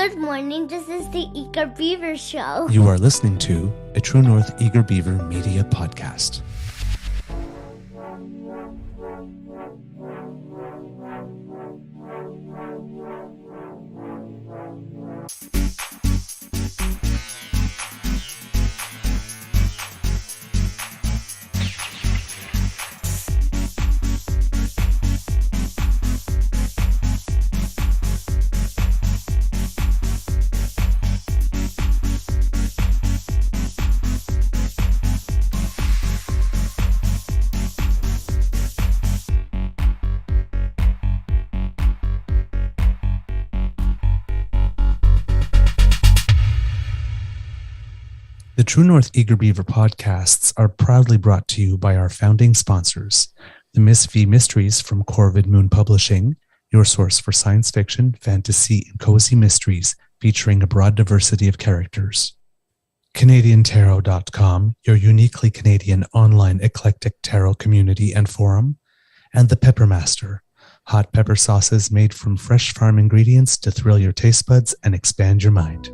Good morning, this is the Eager Beaver Show. You are listening to a True North Eager Beaver Media Podcast. The True North Eager Beaver podcasts are proudly brought to you by our founding sponsors, the Miss V Mysteries from Corvid Moon Publishing, your source for science fiction, fantasy, and cozy mysteries featuring a broad diversity of characters. CanadianTarot.com, your uniquely Canadian online eclectic tarot community and forum, and the Pepper Master, hot pepper sauces made from fresh farm ingredients to thrill your taste buds and expand your mind.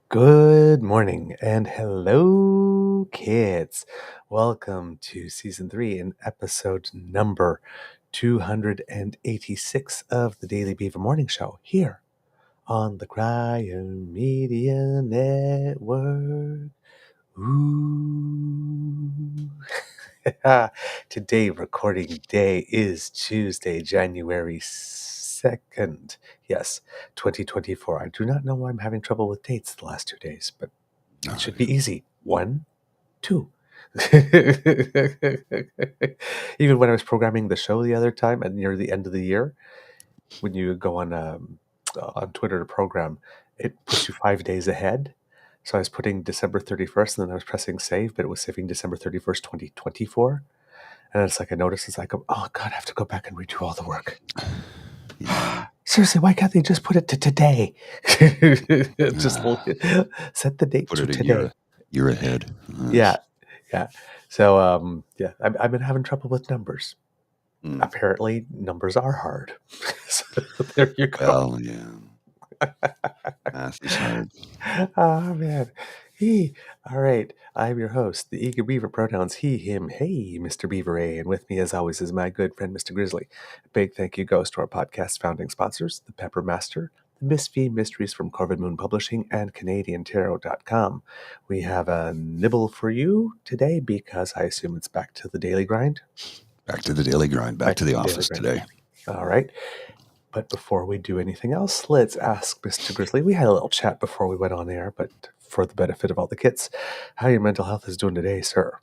Good morning and hello, kids. Welcome to season 3 and episode number 286 of the Daily Beaver Morning Show here on the Crier Media Network. Ooh. Today, recording day is Tuesday, January 2nd. Yes, 2024. I do not know why I'm having trouble with dates the last 2 days, but it should be easy. 1, 2. Even when I was programming the show the other time and near the end of the year, when you go on Twitter to program, it puts you 5 days ahead. So I was putting December 31st, and then I was pressing save, but it was saving December 31st, 2024. And it's like I noticed, it's like, oh, God, I have to go back and redo all the work. Yeah. Seriously, why can't they just put it to today? Just set the date to today. You're ahead. Yeah. So, I've been having trouble with numbers. Apparently, numbers are hard. So there you go. Well, yeah. Math is hard. Oh, man. All right. I'm your host, the Eager Beaver, pronouns he, him, hey, Mr. Beaver A. And with me, as always, is my good friend, Mr. Grizzly. A big thank you goes to our podcast founding sponsors, the Pepper Master, the Miss V Mysteries from Corvid Moon Publishing, and CanadianTarot.com. We have a nibble for you today because I assume it's back to the daily grind. Back to the daily grind. Back to the office today. All right. But before we do anything else, let's ask Mr. Grizzly. We had a little chat before we went on air, but for the benefit of all the kids, how your mental health is doing today, sir?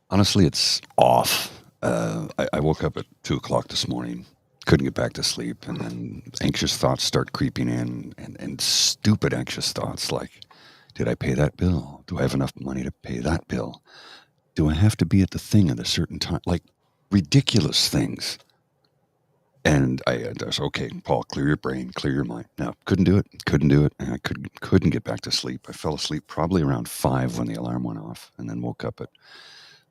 Honestly, it's off. I woke up at 2 o'clock this morning, couldn't get back to sleep, and then anxious thoughts start creeping in, and stupid anxious thoughts like, did I pay that bill? Do I have enough money to pay that bill? Do I have to be at the thing at a certain time? Like, ridiculous things. And I was, okay, Paul, clear your brain, clear your mind. No, couldn't do it. And I couldn't get back to sleep. I fell asleep probably around 5 when the alarm went off, and then woke up at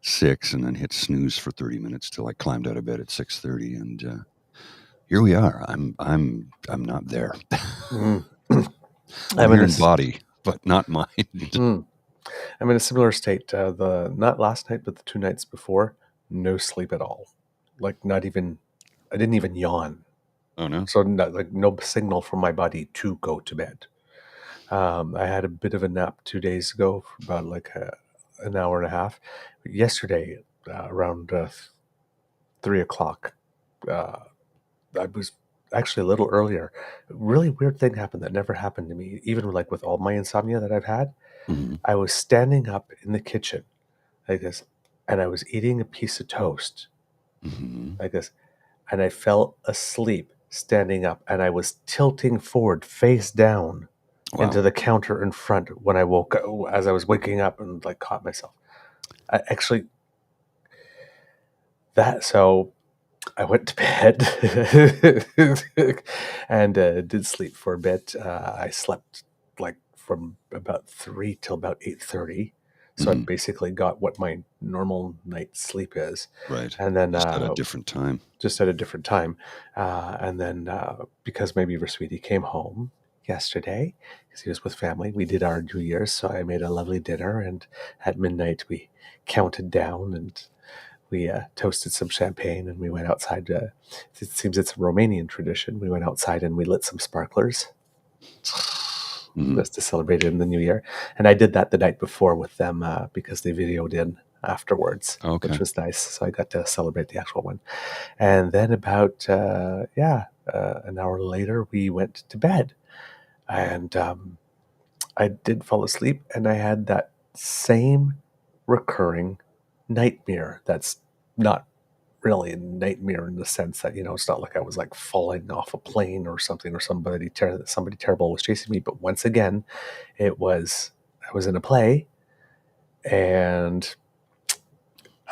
6 and then hit snooze for 30 minutes till I climbed out of bed at 6:30. And here we are. I'm not there. I'm here in body, but not mind. I'm in a similar state. Not last night, but the 2 nights before, no sleep at all. Like not even. I didn't even yawn. Oh, no? So no signal from my body to go to bed. I had a bit of a nap 2 days ago for about an hour and a half. Yesterday, around 3 o'clock, I was actually a little earlier. A really weird thing happened that never happened to me, even with all my insomnia that I've had. Mm-hmm. I was standing up in the kitchen like this, and I was eating a piece of toast like this. And I fell asleep standing up, and I was tilting forward face down into the counter in front when I woke up, as I was waking up, and caught myself. So I went to bed and did sleep for a bit. I slept like from about 3 till about 8:30. So I Mhm. basically got what my normal night's sleep is. Right. And then Just at a different time. just at a different time. And then because my Beaver sweetie came home yesterday, because he was with family, we did our New Year's. So I made a lovely dinner, and at midnight we counted down and we toasted some champagne, and we went outside. It seems it's a Romanian tradition. We went outside and we lit some sparklers Mhm. just to celebrate it in the new year. And I did that the night before with them because they videoed in afterwards, Okay. which was nice. So I got to celebrate the actual one. And then about, an hour later, we went to bed. And I did fall asleep, and I had that same recurring nightmare that's not really a nightmare in the sense that, it's not like I was like falling off a plane or something, or somebody terrible was chasing me. But once again, I was in a play, and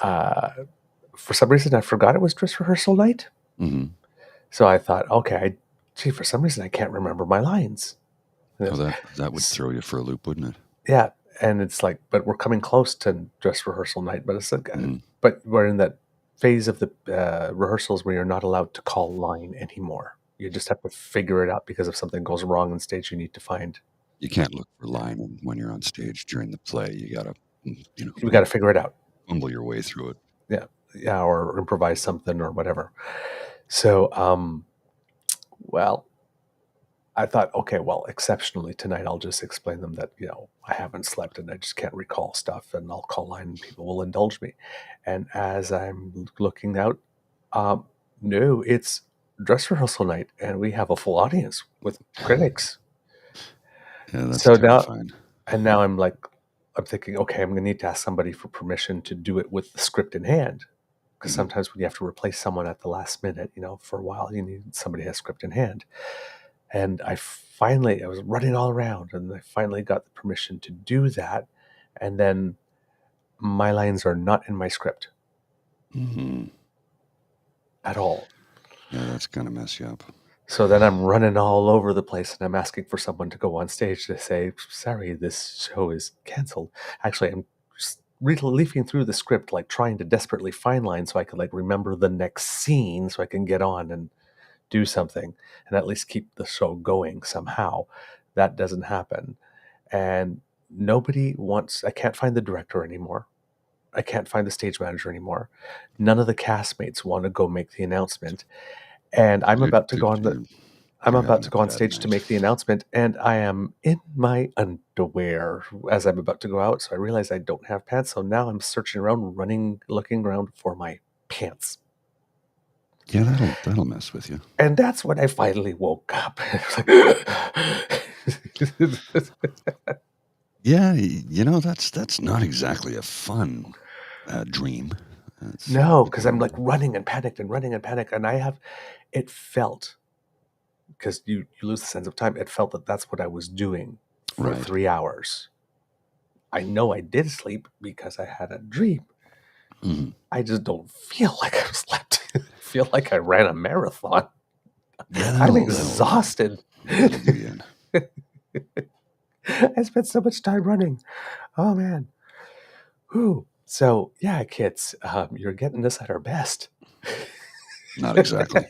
uh, for some reason I forgot it was dress rehearsal night. Mhm. So I thought, okay, for some reason I can't remember my lines. Oh, that would throw you for a loop, wouldn't it? Yeah, and it's like, but we're coming close to dress rehearsal night. But it's like, Mhm. but we're in that phase of the rehearsals where you're not allowed to call line anymore. You just have to figure it out, because if something goes wrong on stage, you need to find. You can't look for line when you're on stage during the play. You gotta, You got to figure it out. fumble your way through it. Yeah, or improvise something or whatever. So, well, I thought, okay, well, exceptionally tonight, I'll just explain them that, I haven't slept and I just can't recall stuff, and I'll call line and people will indulge me. And as I'm looking out, no, it's dress rehearsal night, and we have a full audience with critics. Yeah, that's So now, terrifying. now I'm thinking, okay, I'm going to need to ask somebody for permission to do it with the script in hand. Because Mhm. sometimes when you have to replace someone at the last minute, for a while, you need somebody who has script in hand. And I was running all around, and I finally got the permission to do that. And then my lines are not in my script Mhm. at all. Yeah, that's gonna mess you up. So then I'm running all over the place, and I'm asking for someone to go on stage to say, sorry, this show is canceled. Actually, I'm just leafing through the script, like trying to desperately find lines so I could remember the next scene so I can get on and do something and at least keep the show going somehow. That doesn't happen. And I can't find the director anymore. I can't find the stage manager anymore. None of the castmates want to go make the announcement. And I'm about to go on You're having a bad stage to night. make the announcement, and I am in my underwear as I'm about to go out. So I realize I don't have pants. So now I'm searching around, looking around for my pants. Yeah, that'll mess with you. And that's when I finally woke up. Yeah, that's not exactly a fun dream. No, because I'm running and panicked and running and panicked. And it felt, because you lose the sense of time, it felt that that's what I was doing for Right. 3 hours. I know I did sleep because I had a dream. Mhm. I just don't feel like I've slept. I feel like I ran a marathon. Yeah, I'm exhausted. That'll do you in. I spent so much time running. Oh, man. Whew. So, yeah, kids, you're getting us at our best. Not exactly.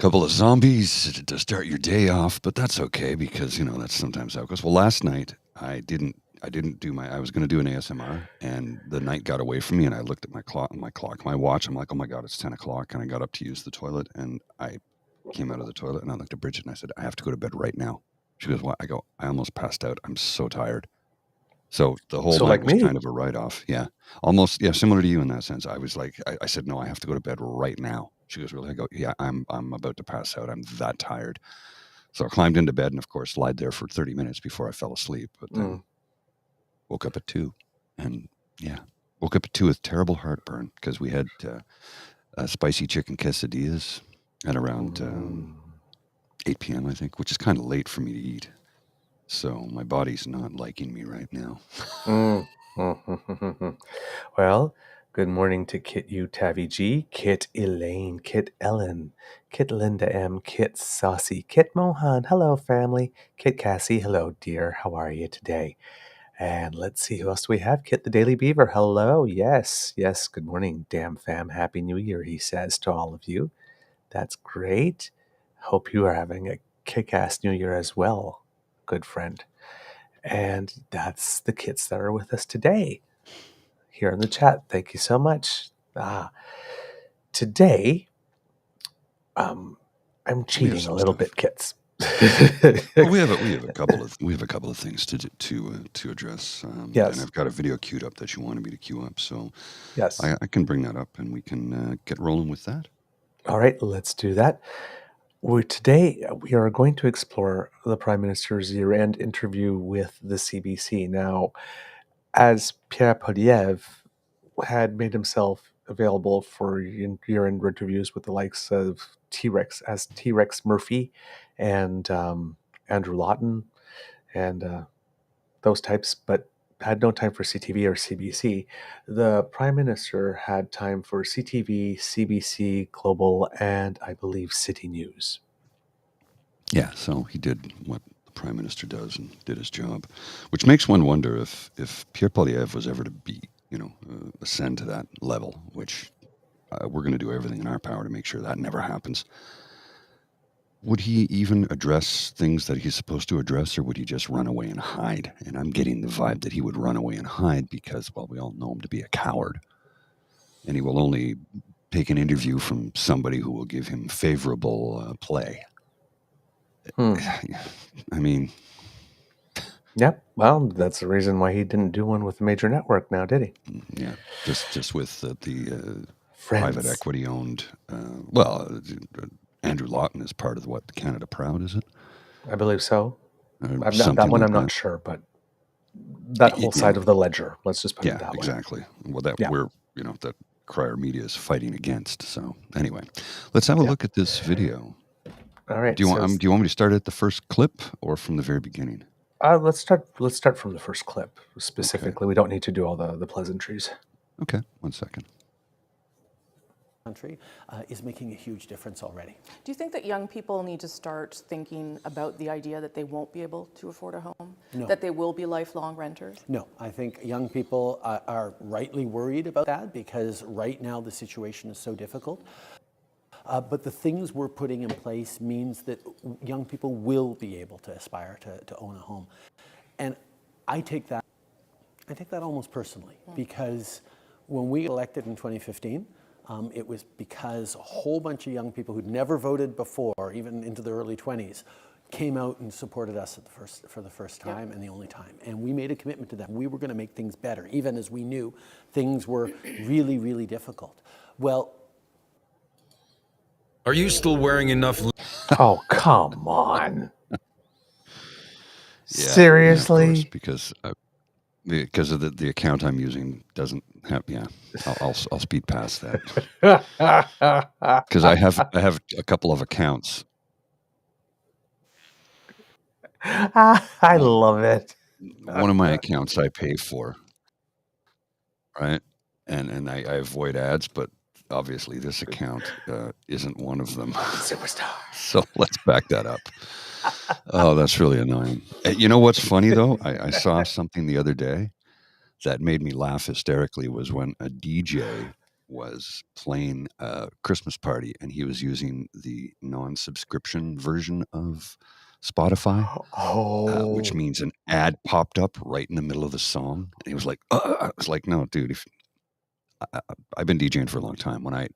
Couple of zombies to start your day off, but that's okay because that's sometimes how it goes. Well, last night I didn't do I was going to do an ASMR, and the night got away from me, and I looked at my watch. I'm like, oh my god, it's 10 o'clock, and I got up to use the toilet, and I came out of the toilet, and I looked at Bridget, and I said, I have to go to bed right now. She goes, what? I go, I almost passed out. I'm so tired. So the whole night was kind of a write-off. Yeah. Almost, yeah, similar to you in that sense. I was like, I said, no, I have to go to bed right now. She goes, really? I go, yeah, I'm about to pass out. I'm that tired. So I climbed into bed and, of course, lied there for 30 minutes before I fell asleep. But then woke up at 2. And, yeah, woke up at 2 with terrible heartburn because we had spicy chicken quesadillas at around 8 p.m., I think, which is kind of late for me to eat. So my body's not liking me right now. Well, Good morning to Kit U, Tavi G, Kit Elaine, Kit Ellen, Kit Linda M, Kit Saucy, Kit Mohan, hello family, Kit Cassie, hello dear, how are you today? And let's see who else do we have. Kit the Daily Beaver, hello, yes, good morning, damn fam, happy new year, he says to all of you. That's great. Hope you are having a kick-ass new year as well, good friend. And that's the kits that are with us today here in the chat. Thank you so much. Today, I'm cheating a little bit, kits. Well, we have a couple of things to address. Yes. And I've got a video queued up that you wanted me to queue up, so Yes. I can bring that up and we can get rolling with that. All right, let's do that. Today, we are going to explore the Prime Minister's year-end interview with the CBC. Now, as Pierre Poilievre had made himself available for year-end interviews with the likes of T-Rex Murphy and Andrew Lawton and those types, but had no time for CTV or CBC. The Prime Minister had time for CTV, CBC, Global, and I believe City News. Yeah, so he did what the Prime Minister does and did his job, which makes one wonder if Pierre Poilievre was ever to be, ascend to that level, which we're going to do everything in our power to make sure that never happens. Would he even address things that he's supposed to address, or would he just run away and hide? And I'm getting the vibe that he would run away and hide because, well, we all know him to be a coward. And he will only take an interview from somebody who will give him favorable play. I mean... Yep. Well, that's the reason why he didn't do one with a major network now, did he? Yeah. Just with the Friends. private equity-owned... Andrew Lawton is part of the Canada Proud, is it? I believe so. I'm Like not sure, but that whole side of the ledger. Let's just put it that way. Exactly. Well, we're that Crier Media is fighting against. So anyway, let's have a look at this video. All right. Do you want me to start at the first clip or from the very beginning? Let's start from the first clip specifically. Okay. We don't need to do all the pleasantries. Okay. 1 second. Country is making a huge difference already. Do you think that young people need to start thinking about the idea that they won't be able to afford a home? No. That they will be lifelong renters? No, I think young people are rightly worried about that because right now the situation is so difficult. But the things we're putting in place means that young people will be able to aspire to own a home. And I take that almost personally because when we elected in 2015, it was because a whole bunch of young people who'd never voted before, even into their early 20s, came out and supported us for the first time and the only time. And we made a commitment to them. We were going to make things better, even as we knew things were really, really difficult. Well, are you still wearing enough? Oh, come on. Seriously? Yeah, of course, because of the account I'm using doesn't have. Yeah, I'll speed past that because I have a couple of accounts. I love it. One of my accounts I pay for, right, and I avoid ads, but obviously this account isn't one of them. Superstar. So let's back that up. Oh, that's really annoying. You know what's funny though? I saw something the other day that made me laugh hysterically was when a DJ was playing a Christmas party and he was using the non-subscription version of Spotify, which means an ad popped up right in the middle of the song. And he was like, I was like, no, dude, I've been DJing for a long time. When I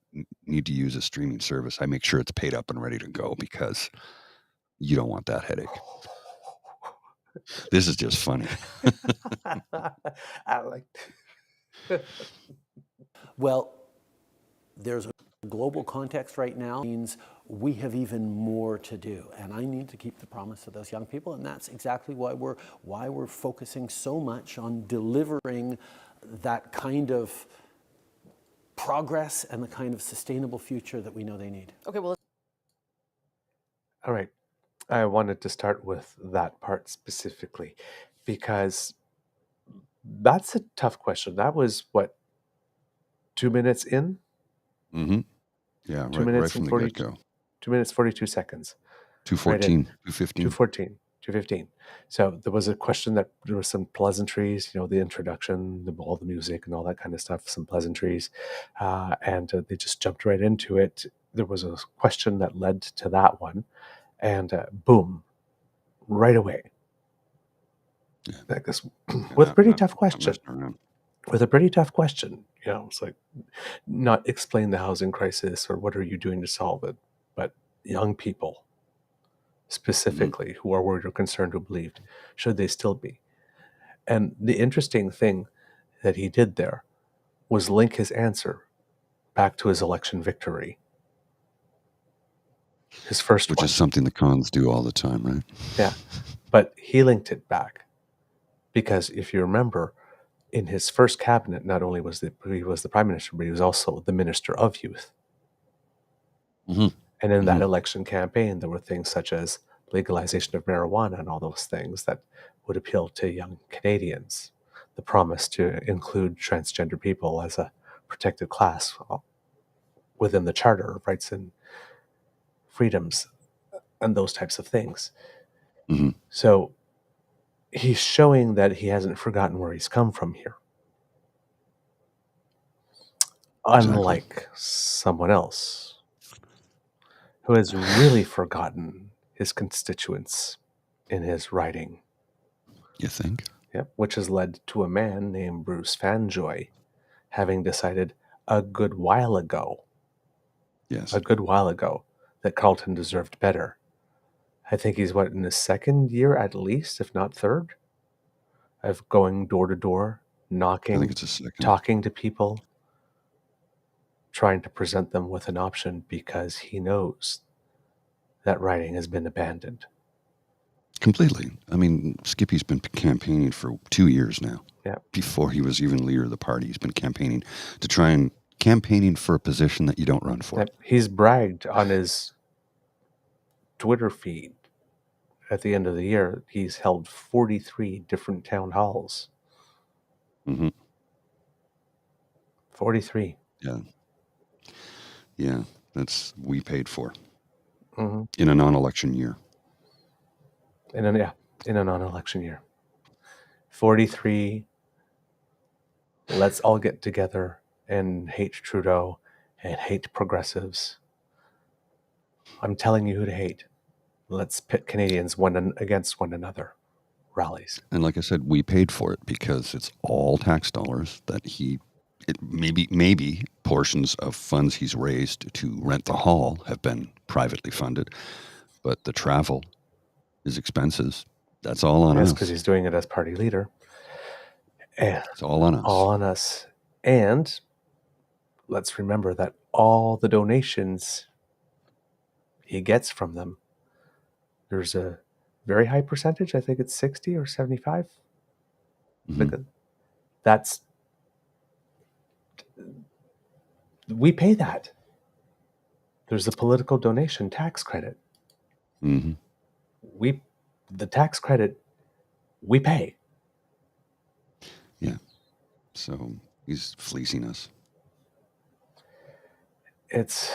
need to use a streaming service, I make sure it's paid up and ready to go because you don't want that headache. This is just funny. I like well, there's a global context right now means we have even more to do, and I need to keep the promise to those young people, and that's exactly why we're focusing so much on delivering that kind of progress and the kind of sustainable future that we know they need. Okay, well. All right. I wanted to start with that part specifically because that's a tough question. That was, 2 minutes in, Mm-hmm. Yeah, 2 right minutes from and the 40, get-go. 2 minutes 42 seconds. 2:14, 2:15. 2:14, 2:15. So there was a question that there was some pleasantries, the introduction, all the music and all that kind of stuff, some pleasantries, and they just jumped right into it. There was a question that led to that one, and boom, right away. Yeah. Like this, Yeah, with a pretty not tough question. messing around. With a pretty tough question. It's like not explain the housing crisis or what are you doing to solve it, but young people specifically who are worried or concerned or believed, should they still be? And the interesting thing that he did there was link his answer back to his election victory. His first Which one. is something the cons do all the time, right? Yeah. But he linked it back because if you remember, in his first cabinet, not only was he was the prime minister, but he was also the minister of youth. Mm-hmm. And in that election campaign, there were things such as legalization of marijuana and all those things that would appeal to young Canadians. The promise to include transgender people as a protected class within the Charter of Rights and Freedoms and those types of things. Mm-hmm. So he's showing that he hasn't forgotten where he's come from here. Unlike someone else who has really forgotten his constituents in his writing. You think? Yep, which has led to a man named Bruce Fanjoy having decided a good while ago Yes. that Carleton deserved better. I think he's in his second year at least, if not third, of going door to door, I knocking, think it's a second. talking to people, trying to present them with an option because he knows that writing has been abandoned. Completely. I mean, Skippy's been campaigning for 2 years now. Yeah. Before he was even leader of the party, he's been campaigning for a position that you don't run for. Yep. He's bragged on his Twitter feed at the end of the year. He's held 43 different town halls. Mm-hmm. 43. Yeah. Yeah, that's we paid for Mm-hmm. in a non-election year. In a non-election year. 43. Let's all get together and hate Trudeau and hate progressives. I'm telling you who to hate. Let's pit Canadians against one another. Rallies. And like I said, we paid for it because it's all tax dollars that maybe portions of funds he's raised to rent the hall have been privately funded, but the travel, his expenses, that's all on us. Yes, because he's doing it as party leader. And it's all on us. All on us. And let's remember that all the donations he gets from them, there's a very high percentage, I think it's 60 or 75. Mm-hmm. We pay that. There's a political donation tax credit. Mm-hmm. The tax credit, we pay. Yeah. So he's fleecing us. It's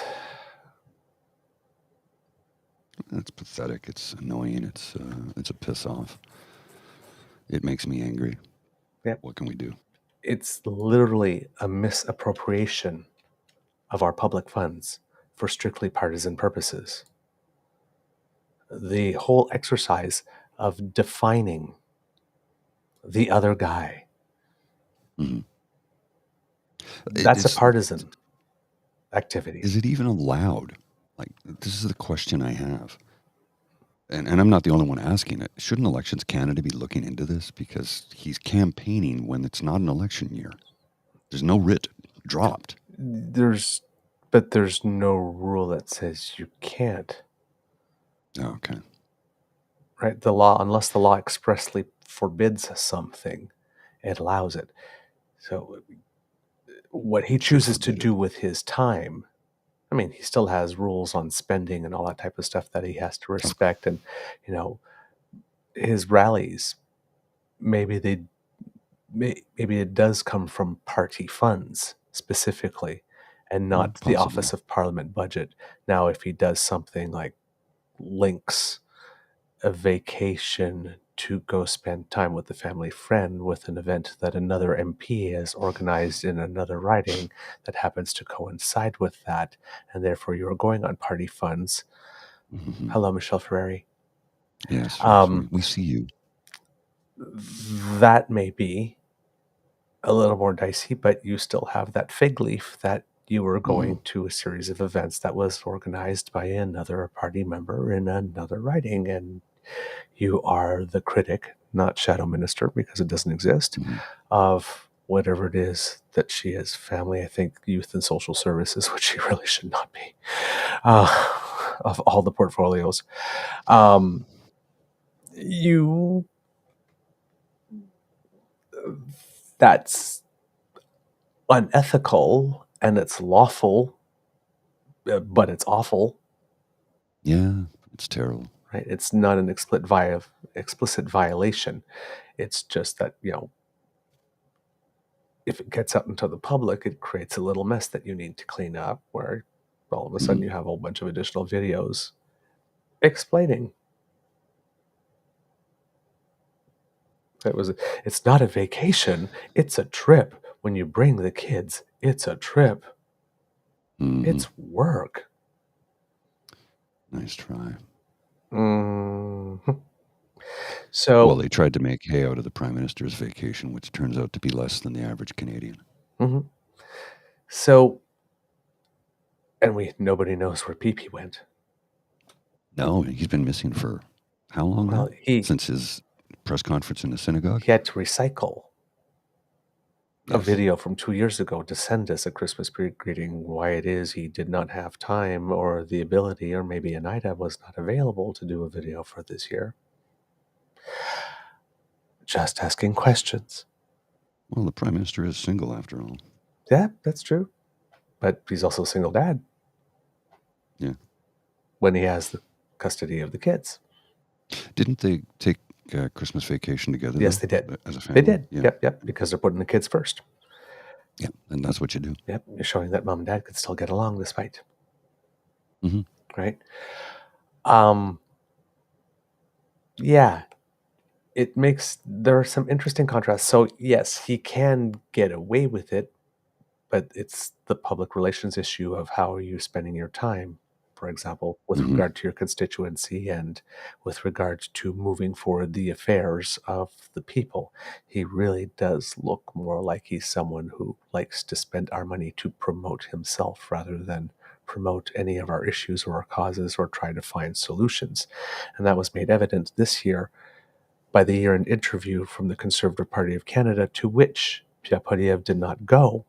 pathetic. It's annoying. It's a piss off. It makes me angry. Yep. What can we do? It's literally a misappropriation of our public funds for strictly partisan purposes. The whole exercise of defining the other guy. Mm-hmm. That's a partisan activity. Is it even allowed? Like, this is the question I have. And I'm not the only one asking it. Shouldn't Elections Canada be looking into this? Because he's campaigning when it's not an election year. There's no writ dropped. But there's no rule that says you can't. Oh, okay. Right? Unless the law expressly forbids something, it allows it. So what he chooses to do with his time, I mean, he still has rules on spending and all that type of stuff that he has to respect. And, his rallies, maybe it does come from party funds specifically, and not the Office of Parliament budget. Now, if he does something like links a vacation to go spend time with a family friend with an event that another MP has organized in another riding that happens to coincide with that, and therefore you're going on party funds. Mhm. Hello, Michelle Ferreri. Yes, we see you. That may be a little more dicey, but you still have that fig leaf that you were going to a series of events that was organized by another party member in another riding, and you are the critic, not shadow minister because it doesn't exist, of whatever it is that she is. Family, I think youth and social services, which she really should not be, of all the portfolios. That's unethical and it's lawful, but it's awful. Yeah, it's terrible. Right? It's not an explicit violation. It's just that, if it gets out into the public, it creates a little mess that you need to clean up, where all of a sudden you have a whole bunch of additional videos explaining. It's not a vacation, it's a trip. When you bring the kids, it's a trip. It's work. Nice try. So, well, they tried to make hay out of the Prime Minister's vacation, which turns out to be less than the average Canadian. So, and nobody knows where PP went. No, he's been missing for how long now? Since his press conference in the synagogue? He had to recycle a video from 2 years ago to send us a Christmas greeting why it is he did not have time or the ability, or maybe Anida was not available to do a video for this year. Just asking questions. Well, the Prime Minister is single after all. Yeah, that's true. But he's also a single dad. Yeah. When he has the custody of the kids. Didn't they take Christmas vacation together? Yes, they did. As a family? They did. Yeah. Yep, because they're putting the kids first. Yeah, and that's what you do. Yep, you're showing that mom and dad could still get along despite. Right? Yeah. There are some interesting contrasts. So yes, he can get away with it, but it's the public relations issue of how are you spending your time, for example, with regard to your constituency and with regard to moving forward the affairs of the people. He really does look more like he's someone who likes to spend our money to promote himself rather than promote any of our issues or our causes or try to find solutions. And that was made evident this year by the year-end interview from the Conservative Party of Canada, to which Pierre Poilievre did not go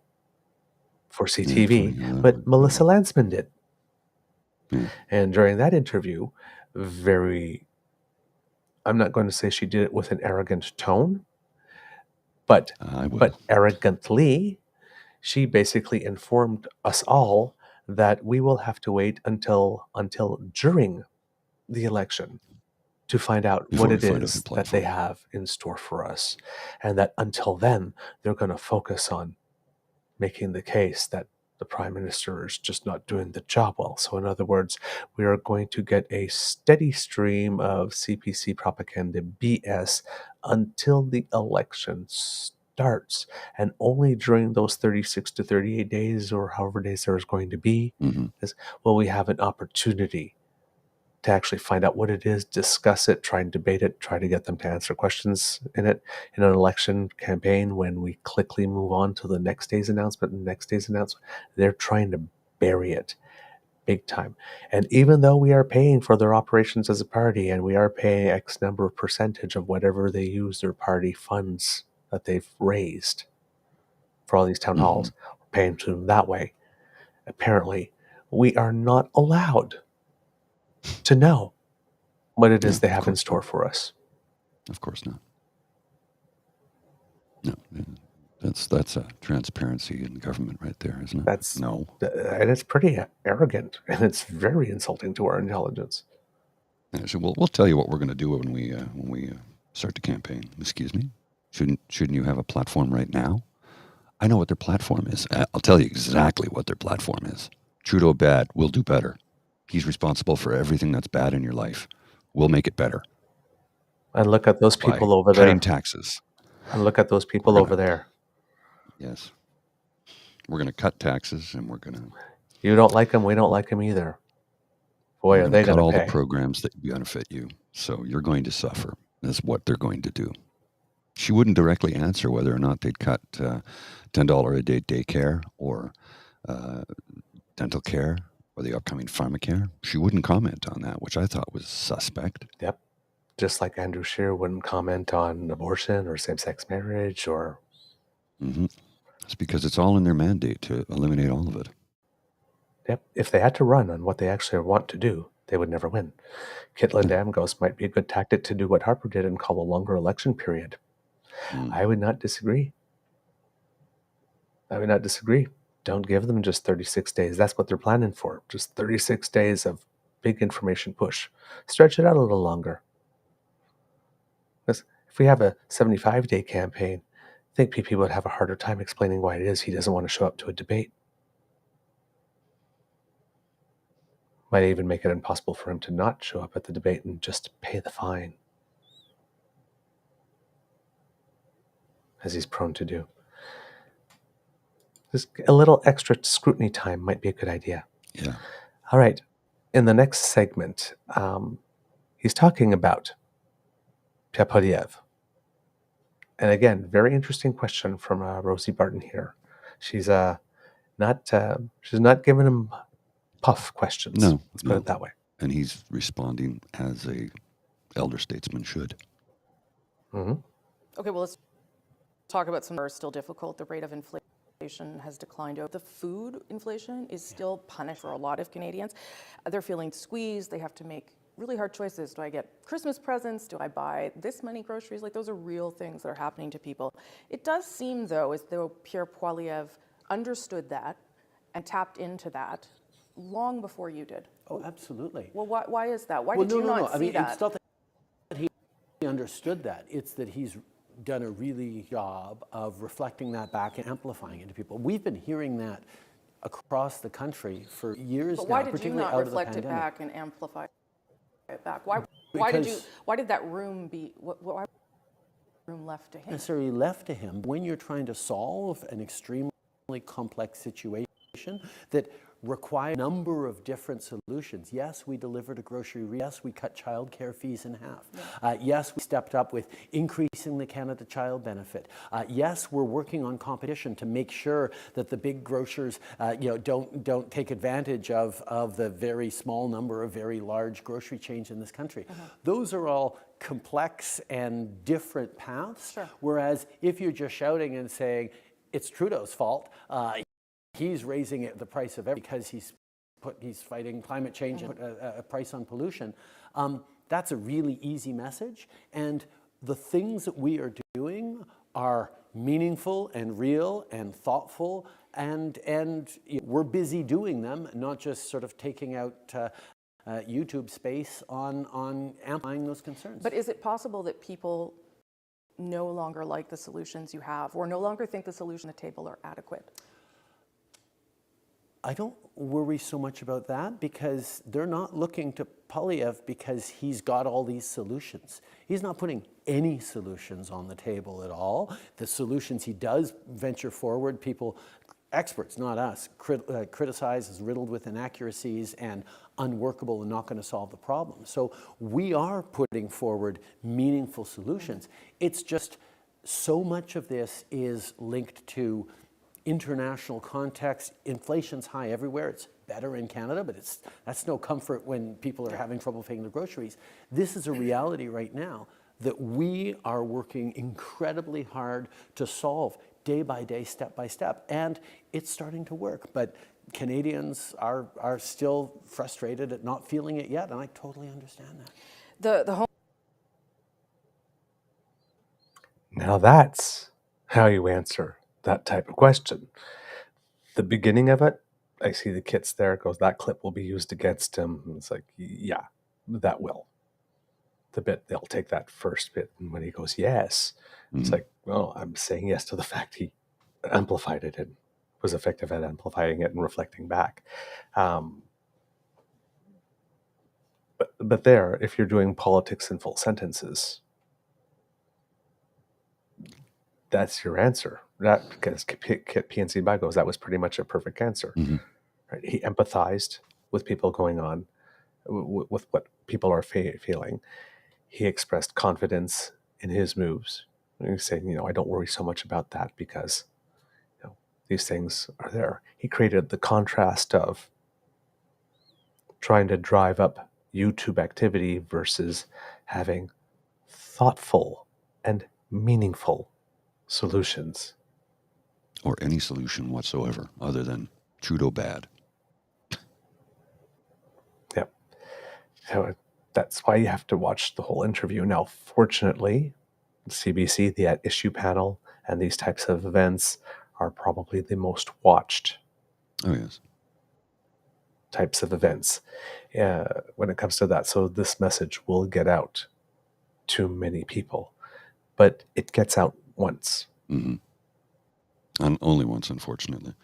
for CTV, but Melissa Landsman did. And during that interview, I'm not going to say she did it with an arrogant tone, but arrogantly, she basically informed us all that we will have to wait until during the election to find out what it is that they have in store for us. And that until then, they're going to focus on making the case that the Prime Minister is just not doing the job well. So in other words, we are going to get a steady stream of CPC propaganda BS until the election starts. And only during those 36 to 38 days or however days there is going to be, will we have an opportunity to actually find out what it is, discuss it, try and debate it, try to get them to answer questions in it. In an election campaign, when we quickly move on to the next day's announcement and next day's announcement, they're trying to bury it big time. And even though we are paying for their operations as a party and we are paying X number of percentage of whatever they use their party funds that they've raised for all these town halls, we're paying to them that way. Apparently, we are not allowed to know what it is they have in store for us. Of course not. No, that's a transparency in government right there, isn't it? And it's pretty arrogant, and it's very insulting to our intelligence. Yeah, so we'll tell you what we're going to do when we start the campaign. Excuse me, shouldn't you have a platform right now? I know what their platform is. I'll tell you exactly what their platform is. Trudeau bad, we'll do better. He's responsible for everything that's bad in your life. We'll make it better And look at those by people over cutting there. taxes. And look at those people We're over gonna- there. Yes. We're going to cut taxes, and we're going to You don't like them, we don't like them either. Boy, are they cut going all to the pay. programs that benefit you. So you're going to suffer. Is what they're going to do. She wouldn't directly answer whether or not they'd cut $10 a day daycare or dental care or the upcoming pharmacare. She wouldn't comment on that, which I thought was suspect. Yep. Just like Andrew Scheer wouldn't comment on abortion or same-sex marriage or... Mm-hmm. It's because it's all in their mandate to eliminate all of it. Yep. If they had to run on what they actually want to do, they would never win. Kitla Damgos might be a good tactic to do what Harper did and call a longer election period. I would not disagree. Don't give them just 36 days. That's what they're planning for. Just 36 days of big information push. Stretch it out a little longer. Because if we have a 75-day campaign, I think PP would have a harder time explaining why it is he doesn't want to show up to a debate. Might even make it impossible for him to not show up at the debate and just pay the fine, as he's prone to do. Just a little extra scrutiny time might be a good idea. Yeah. All right. In the next segment, he's talking about Pyapadiev. And again, very interesting question from Rosie Barton here. She's not giving him puff questions. No. Let's put it that way. And he's responding as a elder statesman should. Mm-hmm. Okay, well, let's talk about some that are still difficult. The rate of inflation has declined. The food inflation is still punished for a lot of Canadians. They're feeling squeezed. They have to make really hard choices. Do I get Christmas presents? Do I buy this many groceries? Like, those are real things that are happening to people. It does seem, though, as though Pierre Poilievre understood that and tapped into that long before you did. Oh, absolutely. Well, why is that? Why did you not see that? It's not that he understood that. It's that he's done a really good job of reflecting that back and amplifying it to people. We've been hearing that across the country for years But now, why did you particularly not out of the reflect it pandemic. back and amplify it back? Why did that room why room left to him? Necessarily left to him when you're trying to solve an extremely complex situation that require a number of different solutions. Yes, we delivered a grocery. Yes, we cut childcare fees in half. Yes, we stepped up with increasing the Canada Child Benefit. Yes, we're working on competition to make sure that the big grocers, don't take advantage of the very small number of very large grocery chains in this country. Those are all complex and different paths. Sure. Whereas if you're just shouting and saying it's Trudeau's fault. He's raising the price of everything because he's fighting climate change and put a price on pollution. That's a really easy message. And the things that we are doing are meaningful and real and thoughtful, and we're busy doing them, not just sort of taking out YouTube space on amplifying those concerns. But is it possible that people no longer like the solutions you have, or no longer think the solutions on the table are adequate? I don't worry so much about that because they're not looking to Poilievre because he's got all these solutions. He's not putting any solutions on the table at all. The solutions he does venture forward, people, experts, not us, criticize as riddled with inaccuracies and unworkable and not going to solve the problem. So we are putting forward meaningful solutions. It's just so much of this is linked to international context. Inflation's high everywhere. It's better in Canada, but that's no comfort when people are having trouble paying their groceries. This is a reality right now that we are working incredibly hard to solve day by day, step by step, and it's starting to work. But Canadians are still frustrated at not feeling it yet, and I totally understand that. The home. Now that's how you answer that type of question. The beginning of it, I see the kits there. It goes, that clip will be used against him. And it's like, yeah, that will. The bit, they'll take that first bit. And when he goes, yes, it's like, well, I'm saying yes to the fact he amplified it and was effective at amplifying it and reflecting back. But there, if you're doing politics in full sentences, that's your answer. That, because PNC By goes, that was pretty much a perfect answer. Mm-hmm. Right? He empathized with people going on, with what people are feeling. He expressed confidence in his moves. And he's saying, I don't worry so much about that because these things are there. He created the contrast of trying to drive up YouTube activity versus having thoughtful and meaningful solutions. Or any solution whatsoever other than Trudeau bad. Yep. So that's why you have to watch the whole interview. Now, fortunately, CBC, the At Issue panel, and these types of events are probably the most watched Oh, yes. types of events when it comes to that. So this message will get out to many people, but it gets out once. Mm-hmm. And only once, unfortunately.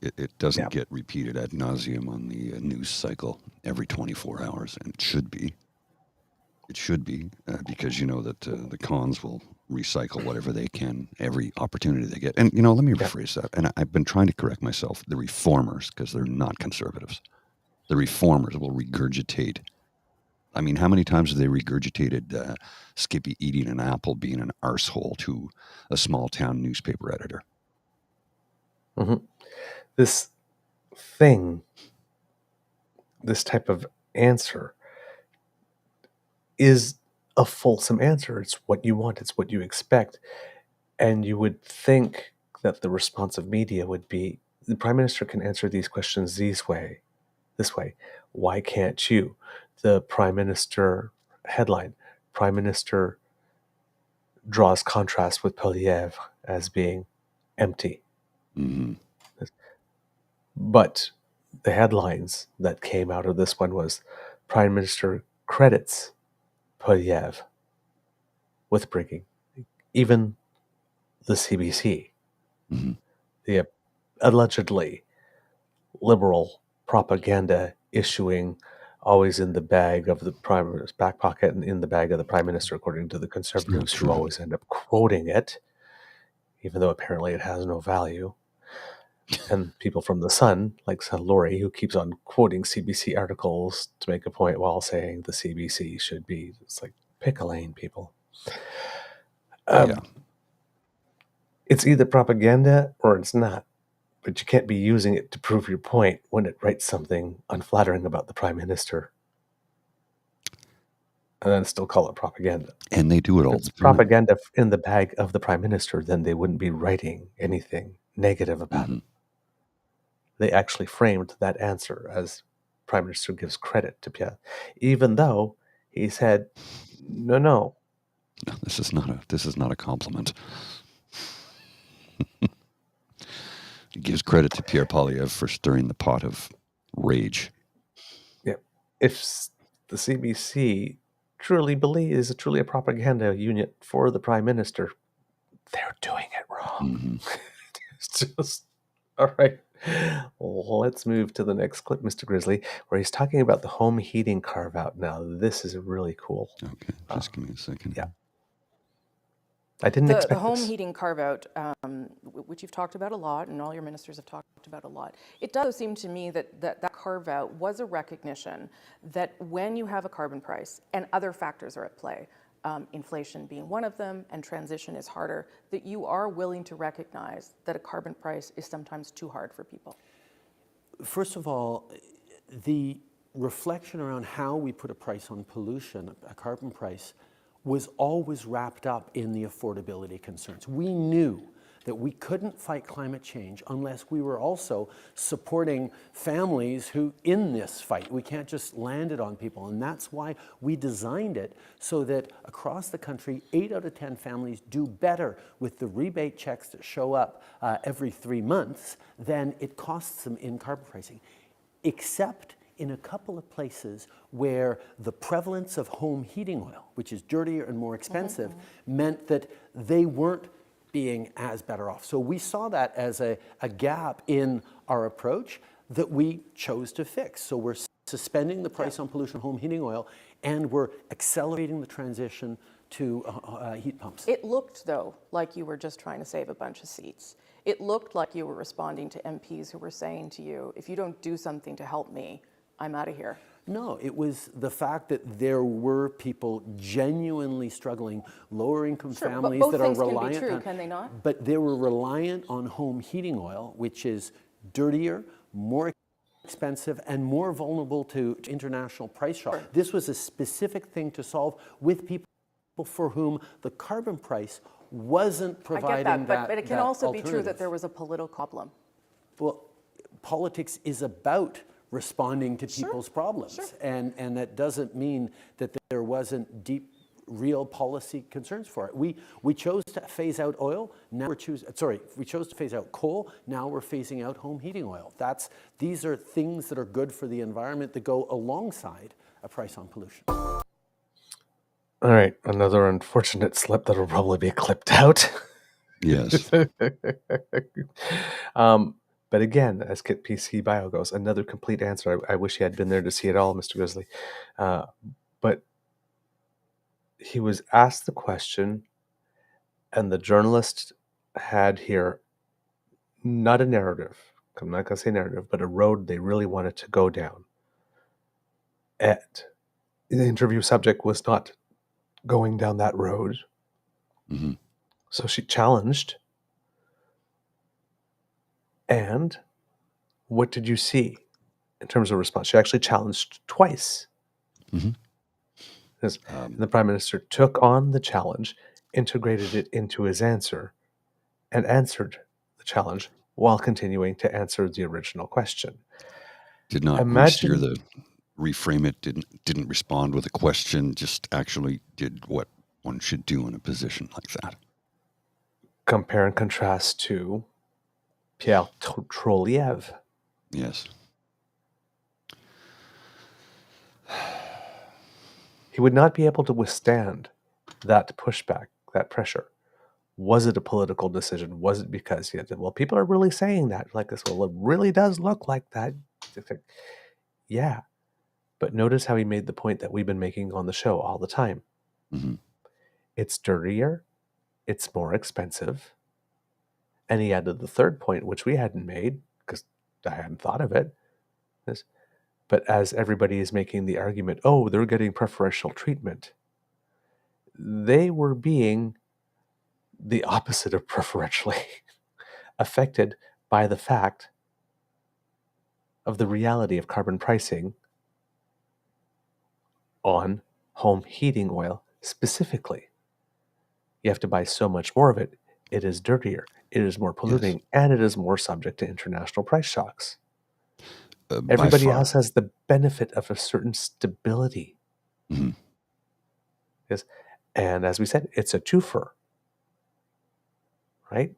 It doesn't get repeated ad nauseum on the news cycle every 24 hours, and it should be. It should be, because you know that the cons will recycle whatever they can, every opportunity they get. And, let me rephrase that. And I've been trying to correct myself. The reformers, because they're not conservatives, the reformers will regurgitate. I mean, how many times have they regurgitated Skippy eating an apple being an arsehole to a small town newspaper editor? Mm-hmm. This thing, this type of answer is a fulsome answer. It's what you want. It's what you expect. And you would think that the response of media would be, the Prime Minister can answer these questions this way. Why can't you? The Prime Minister headline, Prime Minister draws contrast with Poilievre as being empty. Mm-hmm. But the headlines that came out of this one was Prime Minister credits Poilievre with bringing even the CBC, Mm-hmm. the allegedly liberal propaganda issuing always in the bag of the Prime Minister's back pocket and in the bag of the Prime Minister, according to the Conservatives, who true. always end up quoting it, even though apparently it has no value. And people from The Sun, like Laurie, who keeps on quoting CBC articles to make a point while saying the CBC should be. It's like, pick a lane, people. It's either propaganda or it's not. But you can't be using it to prove your point when it writes something unflattering about the Prime Minister and then still call it propaganda. And they do it all If it's the time. propaganda in the bag of the Prime Minister, then they wouldn't be writing anything negative about it. They actually framed that answer as Prime Minister gives credit to Pierre, even though he said, no. This is not a compliment. He gives credit to Pierre Poilievre for stirring the pot of rage. Yeah. If the CBC is truly a propaganda unit for the Prime Minister, they're doing it wrong. Mm-hmm. It's just, all right. Let's move to the next clip, Mr. Grizzly, where he's talking about the home heating carve-out. Now, this is really cool. Okay, just give me a second. Yeah. I didn't expect the home this. heating carve-out, which you've talked about a lot, and all your ministers have talked about a lot, it does seem to me that carve-out was a recognition that when you have a carbon price and other factors are at play, inflation being one of them, and transition is harder, that you are willing to recognize that a carbon price is sometimes too hard for people. First of all, the reflection around how we put a price on pollution, a carbon price, was always wrapped up in the affordability concerns. We knew that we couldn't fight climate change unless we were also supporting families who in this fight. We can't just land it on people, and that's why we designed it so that across the country, 8 out of 10 families do better with the rebate checks that show up every 3 months than it costs them in carbon pricing, except in a couple of places where the prevalence of home heating oil, which is dirtier and more expensive, meant that they weren't being as better off. So we saw that as a gap in our approach that we chose to fix. So we're suspending the price on pollution home heating oil, and we're accelerating the transition to heat pumps. It looked, though, like you were just trying to save a bunch of seats. It looked like you were responding to MPs who were saying to you, if you don't do something to help me, I'm out of here. No, it was the fact that there were people genuinely struggling, lower income families but both that are things can be reliant true, on, can they not? But they were reliant on home heating oil, which is dirtier, more expensive, and more vulnerable to international price shock. This was a specific thing to solve with people for whom the carbon price wasn't providing I get that, but it can also be true that alternative. there was a political problem. Well, politics is about responding to people's problems. And that doesn't mean that there wasn't deep, real policy concerns for it. We chose to phase out oil, now we chose to phase out coal, now we're phasing out home heating oil. These are things that are good for the environment that go alongside a price on pollution. All right, another unfortunate slip that'll probably be clipped out. Yes. But again, as Kit PC Bio goes, another complete answer. I wish he had been there to see it all, Mr. Grizzly. But he was asked the question, and the journalist had here not a narrative. I'm not going to say narrative, but a road they really wanted to go down. The interview subject was not going down that road. Mm-hmm. So she challenged. And what did you see in terms of response? She actually challenged twice. Mm-hmm. The Prime Minister took on the challenge, integrated it into his answer, and answered the challenge while continuing to answer the original question. Did not reframe it, didn't respond with a question, just actually did what one should do in a position like that. Compare and contrast to Pierre Troliev. Yes. He would not be able to withstand that pushback, that pressure. Was it a political decision? Was it because he had said, well, people are really saying that like this? Well, it really does look like that. Yeah. But notice how he made the point that we've been making on the show all the time. Mm-hmm. It's dirtier. It's more expensive. And he added the third point, which we hadn't made because I hadn't thought of it. But as everybody is making the argument, oh, they're getting preferential treatment. They were being the opposite of preferentially affected by the fact of the reality of carbon pricing on home heating oil specifically. You have to buy so much more of it. It is dirtier, it is more polluting, and it is more subject to international price shocks. Everybody else has the benefit of a certain stability. Mm-hmm. Yes. And as we said, it's a twofer. Right?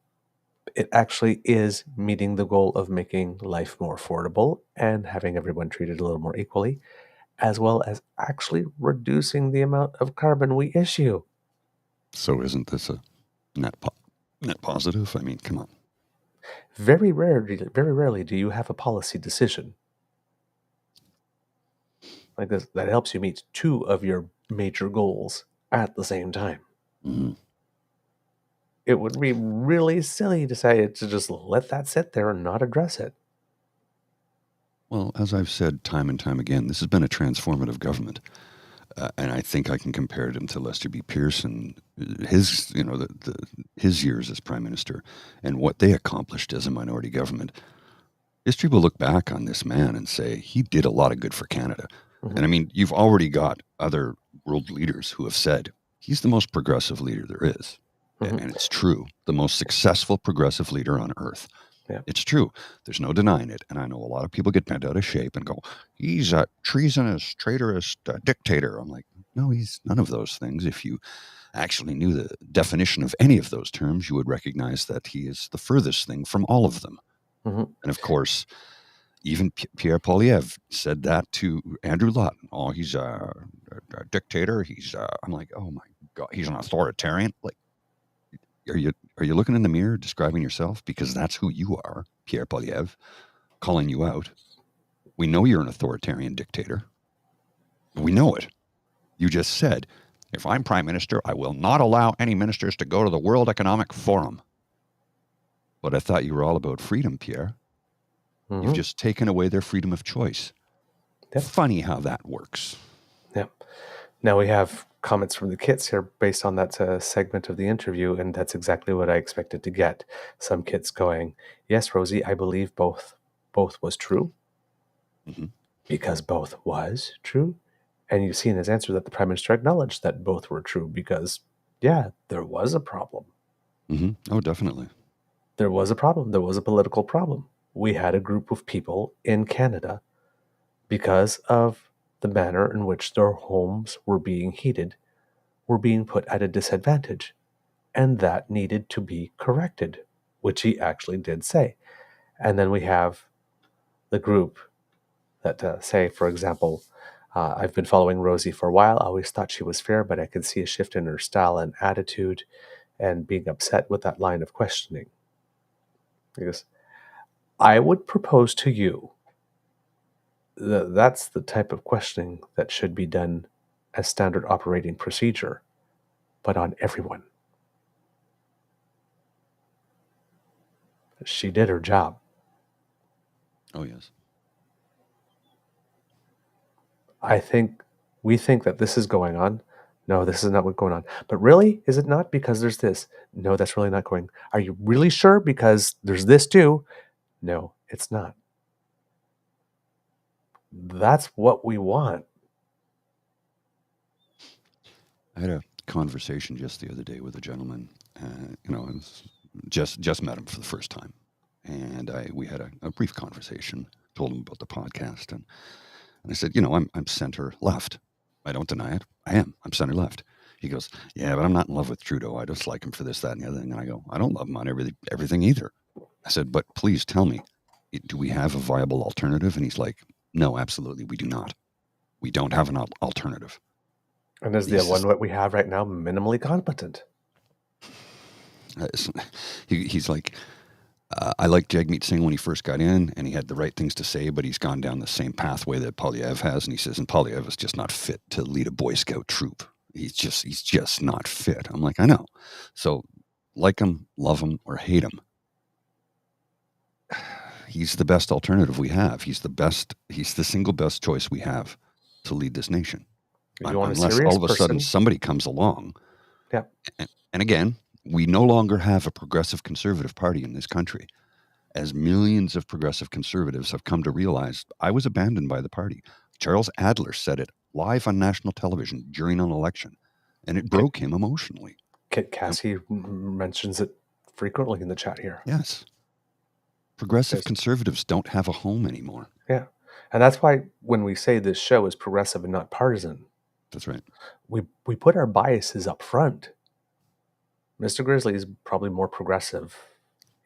It actually is meeting the goal of making life more affordable and having everyone treated a little more equally, as well as actually reducing the amount of carbon we issue. So isn't this a net positive? I mean, come on. Very rarely do you have a policy decision like this that helps you meet two of your major goals at the same time. Mm-hmm. It would be really silly to say to just let that sit there and not address it. Well, as I've said time and time again, this has been a transformative government. And I think I can compare him to Lester B. Pearson, his years as Prime Minister and what they accomplished as a minority government. History will look back on this man and say he did a lot of good for Canada. Mm-hmm. And I mean, you've already got other world leaders who have said he's the most progressive leader there is. Mm-hmm. And it's true. The most successful progressive leader on earth. Yeah. It's true. There's no denying it. And I know a lot of people get bent out of shape and go, he's a treasonous, traitorous dictator. I'm like, no, he's none of those things. If you actually knew the definition of any of those terms, you would recognize that he is the furthest thing from all of them. Mm-hmm. And of course, even Pierre Poilievre said that to Andrew Lawton. Oh, he's a dictator. I'm like, oh my God, he's an authoritarian. Like, Are you looking in the mirror describing yourself? Because that's who you are, Pierre Poilievre, calling you out. We know you're an authoritarian dictator. We know it. You just said, if I'm prime minister, I will not allow any ministers to go to the World Economic Forum. But I thought you were all about freedom, Pierre. Mm-hmm. You've just taken away their freedom of choice. Yep. Funny how that works. Yep. Now we have comments from the kits here based on that segment of the interview, and that's exactly what I expected to get. Some kits going, yes, Rosie, I believe both was true, because both was true. And you see in his answer that the Prime Minister acknowledged that both were true because, yeah, there was a problem. Oh, definitely. There was a problem. There was a political problem. We had a group of people in Canada, because of the manner in which their homes were being heated, were being put at a disadvantage. And that needed to be corrected, which he actually did say. And then we have the group that say, for example, I've been following Rosie for a while. I always thought she was fair, but I could see a shift in her style and attitude and being upset with that line of questioning. Because I would propose to you that that's the type of questioning that should be done as standard operating procedure, but on everyone. She did her job. Oh, yes. We think that this is going on. No, this is not what's going on. But really, is it not? Because there's this. No, that's really not going. Are you really sure? Because there's this too. No, it's not. That's what we want. I had a conversation just the other day with a gentleman. I was just met him for the first time, and we had a brief conversation. Told him about the podcast, and I said, I'm center left. I don't deny it. I am. I'm center left. He goes, yeah, but I'm not in love with Trudeau. I just like him for this, that, and the other thing. And I go, I don't love him on everything either. I said, but please tell me, do we have a viable alternative? And he's like, no, absolutely, we do not. We don't have an alternative. And is the one that we have right now minimally competent? He's like, I like Jagmeet Singh when he first got in, and he had the right things to say, but he's gone down the same pathway that Poilievre has, and he says, and Poilievre is just not fit to lead a Boy Scout troop. He's just not fit. I'm like, I know. So, like him, love him, or hate him, he's the best alternative we have. He's the single best choice we have to lead this nation. Unless all of a sudden somebody comes along. Yeah. And again, we no longer have a progressive conservative party in this country. As millions of progressive conservatives have come to realize, I was abandoned by the party. Charles Adler said it live on national television during an election, and it broke him emotionally. Kit Cassie mentions it frequently in the chat here. Yes. Progressive conservatives don't have a home anymore. Yeah. And that's why when we say this show is progressive and not partisan, that's right. We put our biases up front. Mr. Grizzly is probably more progressive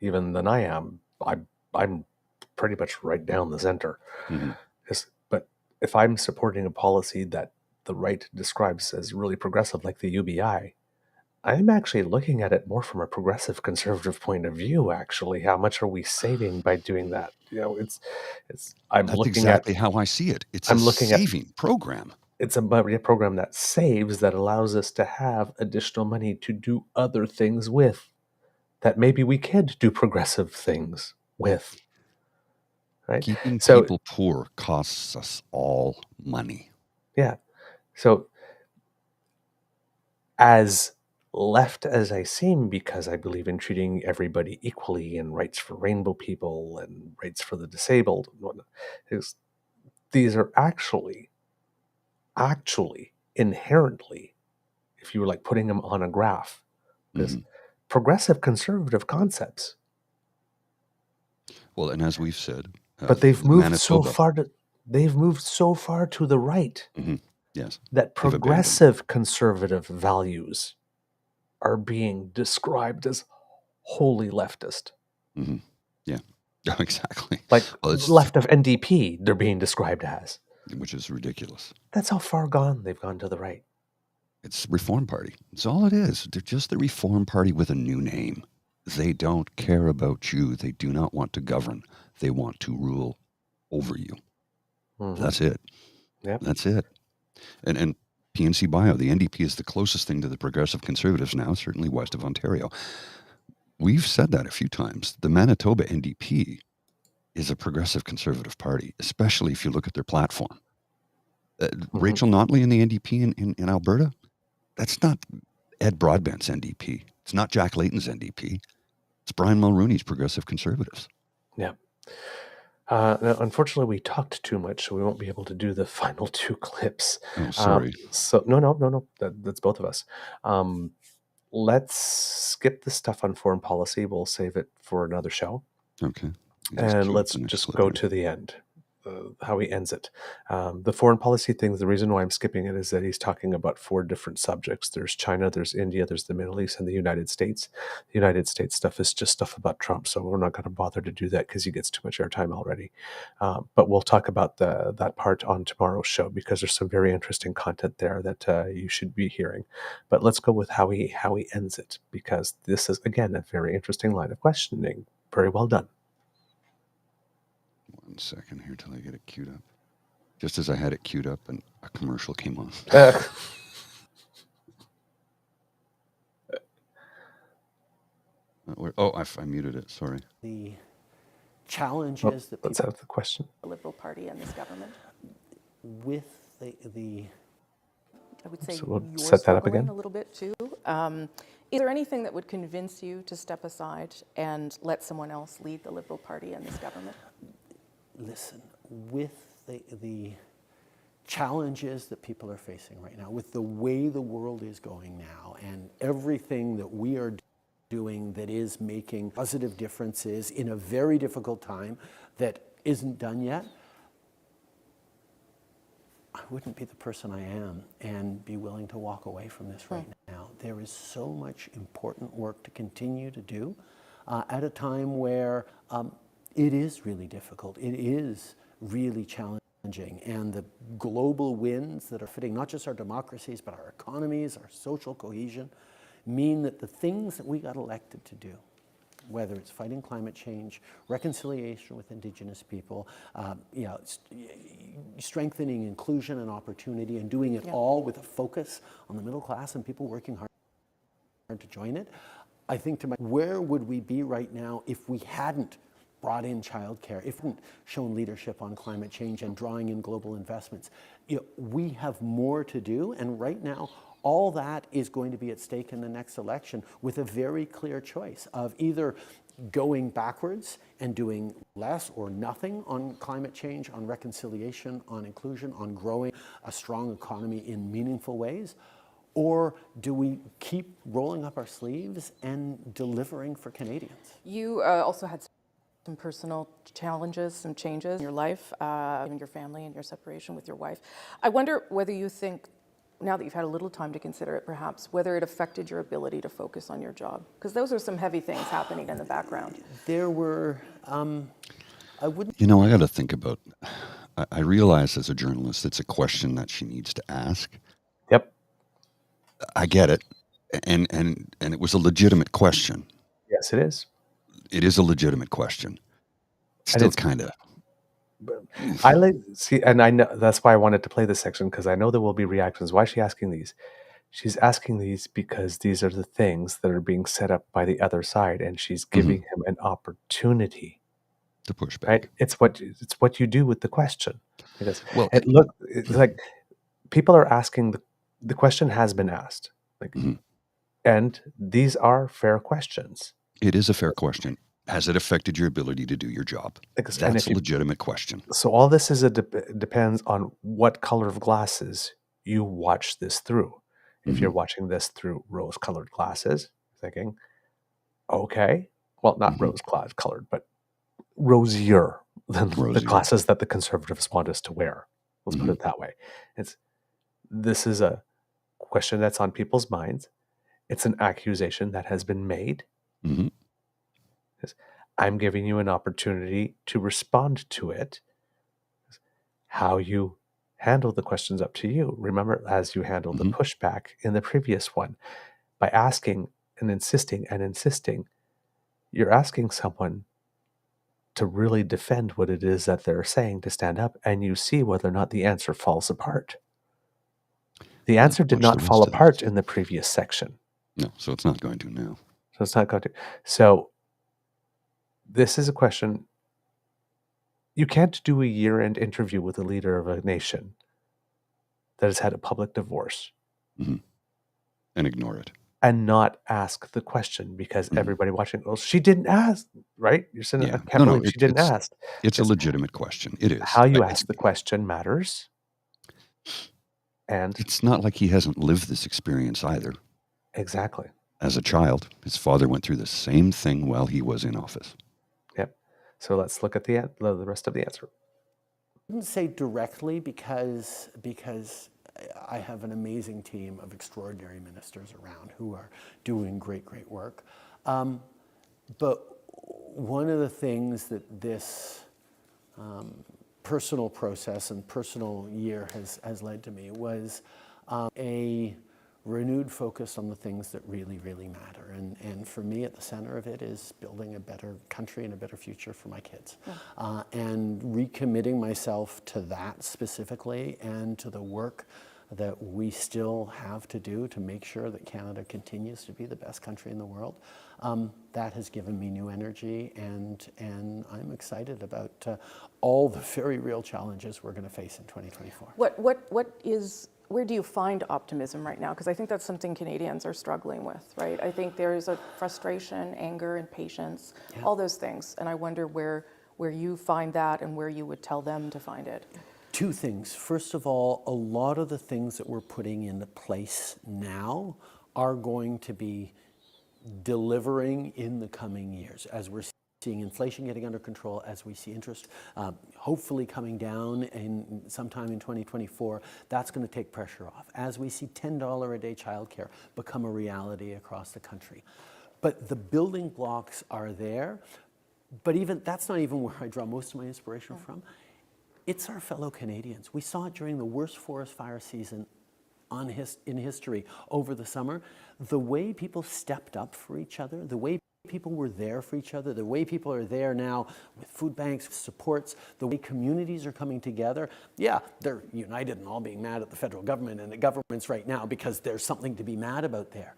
even than I am. I'm pretty much right down the center. But if I'm supporting a policy that the right describes as really progressive, like the UBI, I'm actually looking at it more from a progressive conservative point of view. Actually, how much are we saving by doing that? That's exactly how I see it. It's a saving program. It's a program that saves, that allows us to have additional money to do other things with, that maybe we could do progressive things with. Right? Keeping people poor costs us all money. Yeah. So as left as I seem, because I believe in treating everybody equally and rights for rainbow people and rights for the disabled and whatnot, these are actually inherently, if you were like putting them on a graph, progressive conservative concepts. Well, and as we've said, but they've moved so far to the right. Yes, that progressive conservative values are being described as wholly leftist. Yeah, exactly. Like left of NDP, they're being described as. Which is ridiculous. That's how far gone they've gone to the right. It's Reform Party. It's all it is. They're just the Reform Party with a new name. They don't care about you. They do not want to govern. They want to rule over you. Mm-hmm. That's it. Yep. That's it. And PNC Bio, the NDP is the closest thing to the Progressive Conservatives now, certainly west of Ontario. We've said that a few times. The Manitoba NDP is a Progressive Conservative party, especially if you look at their platform. Rachel Notley in the NDP in Alberta, that's not Ed Broadbent's NDP. It's not Jack Layton's NDP. It's Brian Mulrooney's Progressive Conservatives. Yeah. Now, unfortunately, we talked too much, so we won't be able to do the final two clips. Oh, sorry. So no. That's both of us. Let's skip the stuff on foreign policy. We'll save it for another show. Okay. And let's just go to the end, how he ends it. The foreign policy things, the reason why I'm skipping it is that he's talking about 4 different subjects. There's China, there's India, there's the Middle East, and the United States. The United States stuff is just stuff about Trump, so we're not going to bother to do that because he gets too much airtime already. But we'll talk about that part on tomorrow's show because there's some very interesting content there that you should be hearing. But let's go with how he ends it, because this is, again, a very interesting line of questioning. Very well done. 1 second here till I get it queued up. Just as I had it queued up, and a commercial came on. I muted it. Sorry. The challenges that Let's people have the question. The Liberal Party and this government. with the I would say So we'll you're set that up struggling again. a little bit too. Is there anything that would convince you to step aside and let someone else lead the Liberal Party and this government? listen, with the challenges that people are facing right now, with the way the world is going now, and everything that we are doing that is making positive differences in a very difficult time that isn't done yet, I wouldn't be the person I am and be willing to walk away from this right now. There is so much important work to continue to do at a time where it is really difficult. It is really challenging. And the global winds that are fitting not just our democracies, but our economies, our social cohesion, mean that the things that we got elected to do, whether it's fighting climate change, reconciliation with Indigenous people, strengthening inclusion and opportunity, and doing it all with a focus on the middle class and people working hard to join it. I think where would we be right now if we hadn't brought in childcare, if we hadn't shown leadership on climate change and drawing in global investments? We have more to do, and right now, all that is going to be at stake in the next election with a very clear choice of either going backwards and doing less or nothing on climate change, on reconciliation, on inclusion, on growing a strong economy in meaningful ways, or do we keep rolling up our sleeves and delivering for Canadians? You also had some personal challenges, some changes in your life, in your family and your separation with your wife. I wonder whether you think, now that you've had a little time to consider it perhaps, whether it affected your ability to focus on your job? Because those are some heavy things happening in the background. There were, I wouldn't... I got to think about, I realize as a journalist, it's a question that she needs to ask. Yep. I get it. And it was a legitimate question. Yes, it is. It is a legitimate question. Still kind of. I and I know that's why I wanted to play this section, because I know there will be reactions. Why is she asking these? She's asking these because these are the things that are being set up by the other side, and she's giving him an opportunity to push back. Right? It's what you do with the question. Because it's like people are asking the question has been asked, and these are fair questions. It is a fair question. Has it affected your ability to do your job? That's a legitimate question. So all this is depends on what color of glasses you watch this through. If you're watching this through rose-colored glasses, thinking, okay, well, not rose-colored, but rosier than the glasses that the Conservatives want us to wear. Let's put it that way. This is a question that's on people's minds. It's an accusation that has been made. I'm giving you an opportunity to respond to it. How you handle the questions up to you. Remember, as you handled the Mhm. pushback in the previous one, by asking and insisting, you're asking someone to really defend what it is that they're saying, to stand up, and you see whether or not the answer falls apart. The Yeah, answer did watch the not fall rest of apart this. in the previous section. No, so it's not going to now. So it's not going to. So this is a question. You can't do a year-end interview with a leader of a nation that has had a public divorce Mhm. And ignore it. and not ask the question, because Mhm. everybody watching goes, she didn't ask, right? You're saying, I Yeah. can't No, believe she didn't ask. it's a It's legitimate question. It is. how you ask the question matters. And It's not like he hasn't lived this experience either. exactly. As a child, his father went through the same thing while he was in office. Yep. So let's look at the rest of the answer. I wouldn't say directly because I have an amazing team of extraordinary ministers around who are doing great work. But one of the things that this personal process and personal year has led to me was a renewed focus on the things that really matter. And for me, at the center of it is building a better country and a better future for my kids. And recommitting myself to that specifically, and to the work that we still have to do to make sure that Canada continues to be the best country in the world. That has given me new energy, and I'm excited about all the very real challenges we're going to face in 2024. Where do you find optimism right now? Because I think that's something Canadians are struggling with, right? I think there is a frustration, anger, impatience, all those things. And I wonder where you find that and where you would tell them to find it. Two things. First of all, a lot of the things that we're putting into place now are going to be delivering in the coming years, as we're seeing inflation getting under control, as we see interest hopefully coming down in sometime in 2024. That's going to take pressure off. As we see $10 a day childcare become a reality across the country. But the building blocks are there. But even that's not even where I draw most of my inspiration from. It's our fellow Canadians. We saw it during the worst forest fire season in history over the summer. The way people stepped up for each other, the way people were there for each other, the way people are there now with food banks, with supports, the way communities are coming together. Yeah, they're united and all being mad at the federal government and the governments right now because there's something to be mad about there.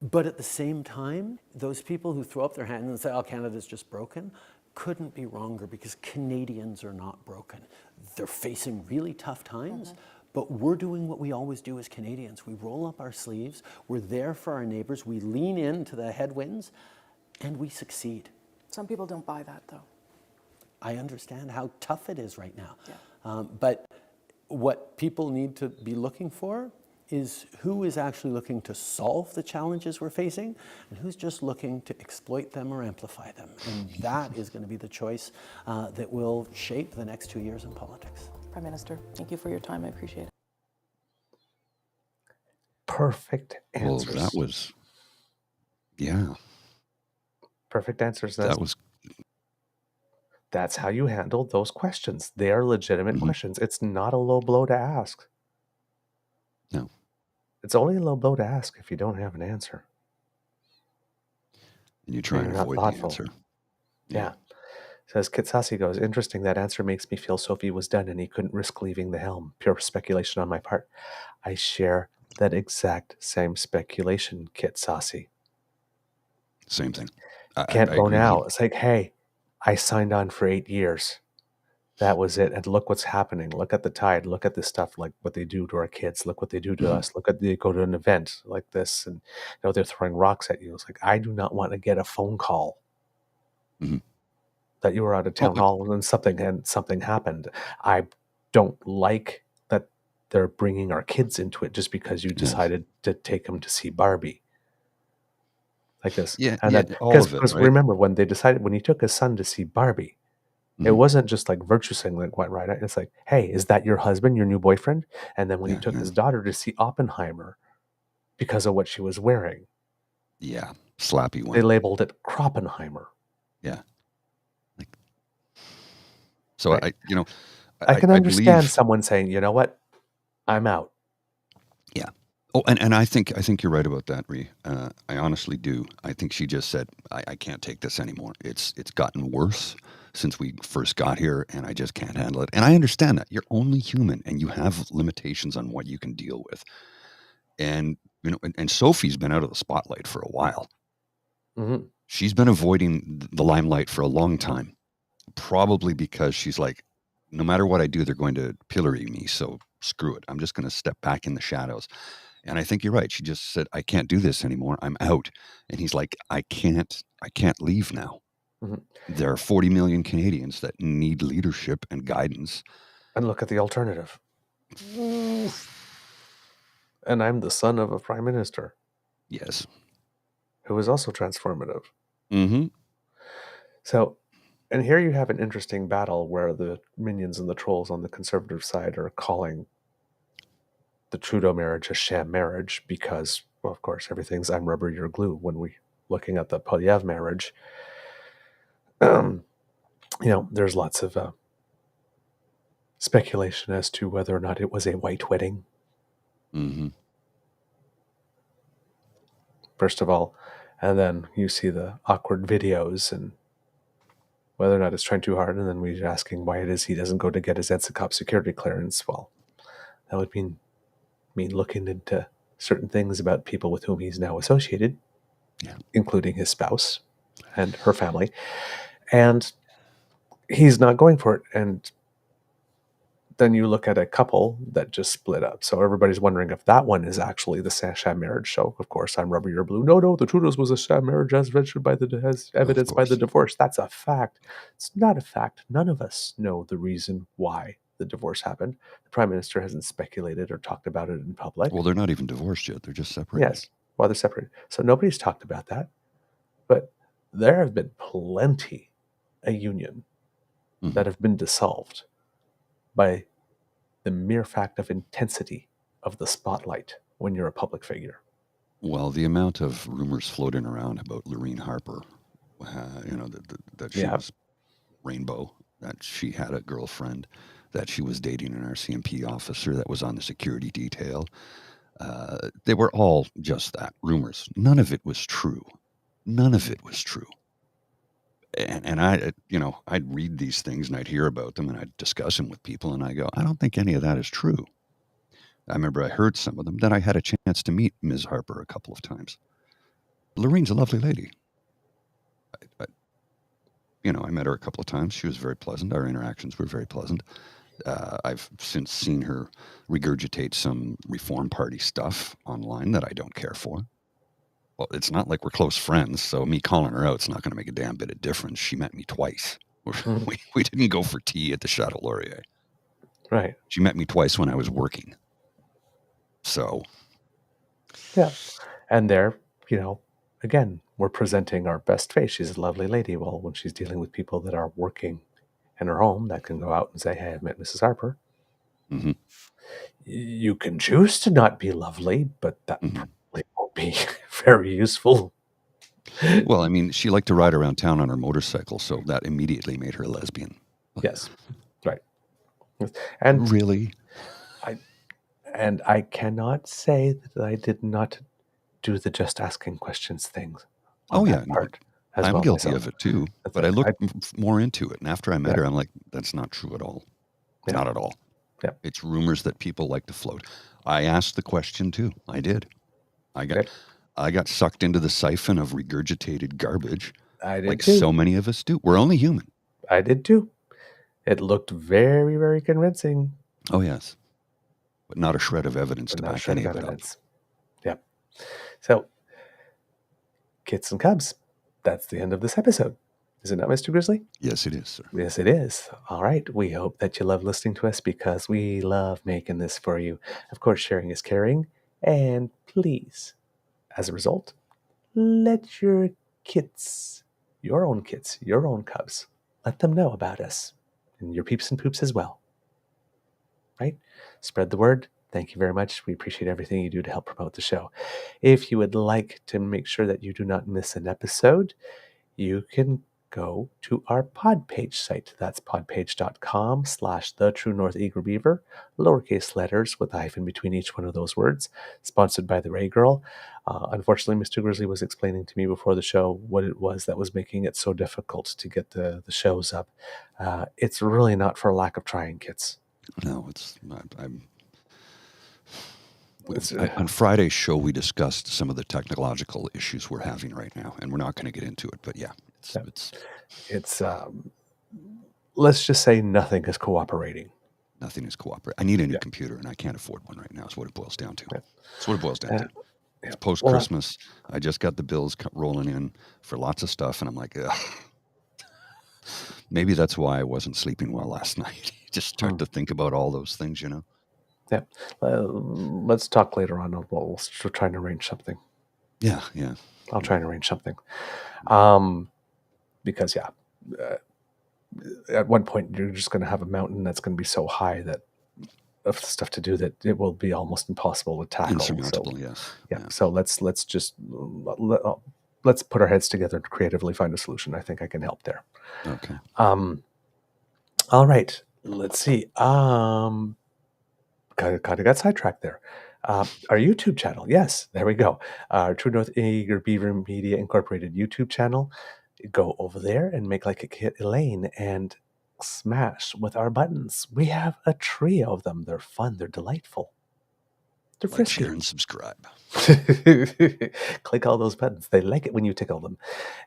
But at the same time, those people who throw up their hands and say, oh, Canada's just broken, couldn't be wronger, because Canadians are not broken. They're facing really tough times. But we're doing what we always do as Canadians. We roll up our sleeves, we're there for our neighbors, we lean into the headwinds, and we succeed. Some people don't buy that, though. I understand how tough it is right now. Yeah. But what people need to be looking for is who is actually looking to solve the challenges we're facing, and who's just looking to exploit them or amplify them. And that is going to be the choice that will shape the next 2 years in politics. Prime Minister, thank you for your time. I appreciate it. Perfect Well, answers. that was, yeah, Perfect answers. that was, That's how you handle those questions. They are legitimate questions. It's not a low blow to ask. no. It's only a low blow to ask if you don't have an answer. And you try and You're not avoid the thoughtful. answer. Yeah. Says Kitsasi goes, interesting. That answer makes me feel Sophie was done and he couldn't risk leaving the helm. Pure speculation on my part. I share that exact same speculation, Kitsasi. Same thing. Can't I go agree. now. It's like, hey, I signed on for 8 years. That was it. And look what's happening. Look at the tide. Look at this stuff, like what they do to our kids. Look what they do to us. Look at they go to an event like this, and they're throwing rocks at you. It's like, I do not want to get a phone call that you were at a town hall and then something happened. I don't like that they're bringing our kids into it just because you decided to take them to see Barbie. Like this. Yeah, And yeah, then, all of it, because right? remember when he took his son to see Barbie, it wasn't just like virtue signaling went right. It's like, hey, is that your husband, your new boyfriend? And then when he took his daughter to see Oppenheimer because of what she was wearing, Yeah, slappy one. they labeled it Kroppenheimer. Yeah. So Right. I can I understand believe, someone saying, you know what, I'm out. yeah. Oh, and I think you're right about that, Ree. I honestly do. I think she just said, I can't take this anymore. It's gotten worse since we first got here, and I just can't handle it. And I understand that. You're only human, and you have limitations on what you can deal with. And and Sophie's been out of the spotlight for a while. Mm-hmm. She's been avoiding the limelight for a long time, probably because she's like, no matter what I do, they're going to pillory me. So screw it. I'm just going to step back in the shadows. And I think you're right. She just said, I can't do this anymore. I'm out. And he's like, I can't leave now. Mm-hmm. There are 40 million Canadians that need leadership and guidance. And look at the alternative. And I'm the son of a prime minister Yes. who is also transformative. Mm-hmm. So, and here you have an interesting battle where the minions and the trolls on the conservative side are calling the Trudeau marriage a sham marriage because, well, of course, everything's I'm rubber, you're glue when we looking at the Polyev marriage. There's lots of speculation as to whether or not it was a white wedding. Mm-hmm. First of all, and then you see the awkward videos and whether or not it's trying too hard, and then we're asking why it is he doesn't go to get his EDSA security clearance. Well, that would mean looking into certain things about people with whom he's now associated, including his spouse and her family. And he's not going for it. And then you look at a couple that just split up. So everybody's wondering if that one is actually the sham marriage show. Of course, I'm rubber, you're blue. No, the Trudeau's was a sham marriage as evidenced by the divorce. That's a fact. It's not a fact. None of us know the reason why the divorce happened. The Prime Minister hasn't speculated or talked about it in public. Well, they're not even divorced yet. They're just separated. Yes, well, they're separated. So nobody's talked about that. But there have been plenty a union that have been dissolved by the mere fact of intensity of the spotlight when you're a public figure. Well, the amount of rumors floating around about Lorraine Harper, that she was rainbow, that she had a girlfriend, that she was dating an RCMP officer that was on the security detail. They were all just that, rumors. None of it was true. None of it was true. And I'd read these things and I'd hear about them and I'd discuss them with people and I go, I don't think any of that is true. I remember I heard some of them. Then I had a chance to meet Ms. Harper a couple of times. Lorraine's a lovely lady. I met her a couple of times. She was very pleasant. Our interactions were very pleasant. I've since seen her regurgitate some Reform Party stuff online that I don't care for. Well, it's not like we're close friends, so me calling her out is not going to make a damn bit of difference. She met me twice. We didn't go for tea at the Chateau Laurier. Right. She met me twice when I was working. So. Yeah. And there, again, we're presenting our best face. She's a lovely lady. Well, when she's dealing with people that are working in her home that can go out and say, hey, I've met Mrs. Harper. Mm-hmm. You can choose to not be lovely, but that probably won't be very useful. Well, I mean, she liked to ride around town on her motorcycle, so that immediately made her a lesbian. Yes, right. And really, I cannot say that I did not do the just asking questions things. I'm guilty myself. of it too. But I looked more into it, and after I met her, I'm like, that's not true at all. Not at all. Yeah. It's rumors that people like to float. I asked the question too. I did. I got sucked into the siphon of regurgitated garbage. I did like too. So many of us do. We're only human. I did too. It looked very, very convincing. Oh yes, but not a shred of evidence to back any of it up. Yep. So, Kits and Cubs, that's the end of this episode. Is it not, Mr. Grizzly? Yes, it is, sir. Yes, it is. All right. We hope that you love listening to us because we love making this for you. Of course, sharing is caring. And please, as a result, let your kits, your own Cubs, let them know about us and your peeps and poops as well. Right? Spread the word. Thank you very much. We appreciate everything you do to help promote the show. If you would like to make sure that you do not miss an episode, you can go to our Podpage site. That's podpage.com/The True North Eager Beaver, lowercase letters with a hyphen between each one of those words, sponsored by the Ray Girl. Unfortunately, Mr. Grizzly was explaining to me before the show what it was that was making it so difficult to get the shows up. It's really not for lack of trying, kids. No, on Friday's show, we discussed some of the technological issues we're having right now, and we're not going to get into it. But yeah, it's let's just say nothing is cooperating. Nothing is cooperating. I need a new computer, and I can't afford one right now. That's what it boils down to. That's what it boils down to. It's post-Christmas. I just got the bills rolling in for lots of stuff, and I'm like, ugh. Maybe that's why I wasn't sleeping well last night. Just start to think about all those things, you know. Yeah. Let's talk later on. We'll try and arrange something. Yeah. I'll try and arrange something. Because, at one point you're just going to have a mountain that's going to be so high that of stuff to do that it will be almost impossible to tackle. Insurmountable, yes. Yeah. So let's put our heads together and creatively find a solution. I think I can help there. Okay. All right. Let's see. Kind of got sidetracked there. Our YouTube channel. Yes, there we go. Our True North Eager Beaver Media Incorporated YouTube channel. Go over there and make like a kid Elaine and smash with our buttons. We have a trio of them. They're fun. They're delightful. They're Like, frisky. share, and subscribe. Click all those buttons. They like it when you tickle them.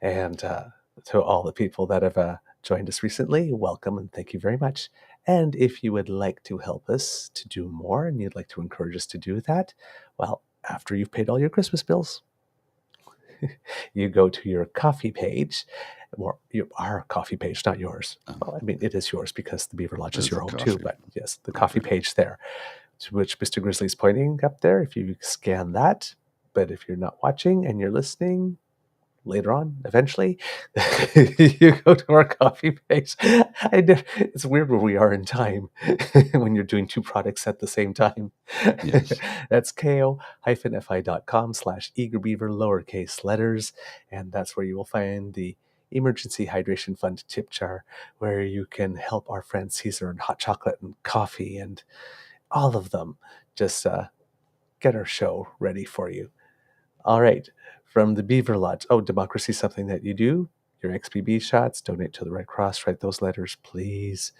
And to all the people that have joined us recently, welcome and thank you very much. And if you would like to help us to do more and you'd like to encourage us to do that, well, after you've paid all your Christmas bills, you go to your coffee page, or our coffee page, not yours. Well, I mean, it is yours because the Beaver Lodge is your home too, but yes, the coffee page there, to which Mr. Grizzly's pointing up there. If you scan that, but if you're not watching and you're listening later on, eventually, you go to our coffee page. It's weird where we are in time when you're doing two products at the same time. Yes. That's ko-fi.com/eagerbeaver, lowercase letters. And that's where you will find the Emergency Hydration Fund tip jar, where you can help our friend Caesar and hot chocolate and coffee and all of them just get our show ready for you. All right. From the Beaver Lodge. Oh, democracy is something that you do. Your XBB shots, donate to the Red Cross, write those letters, please.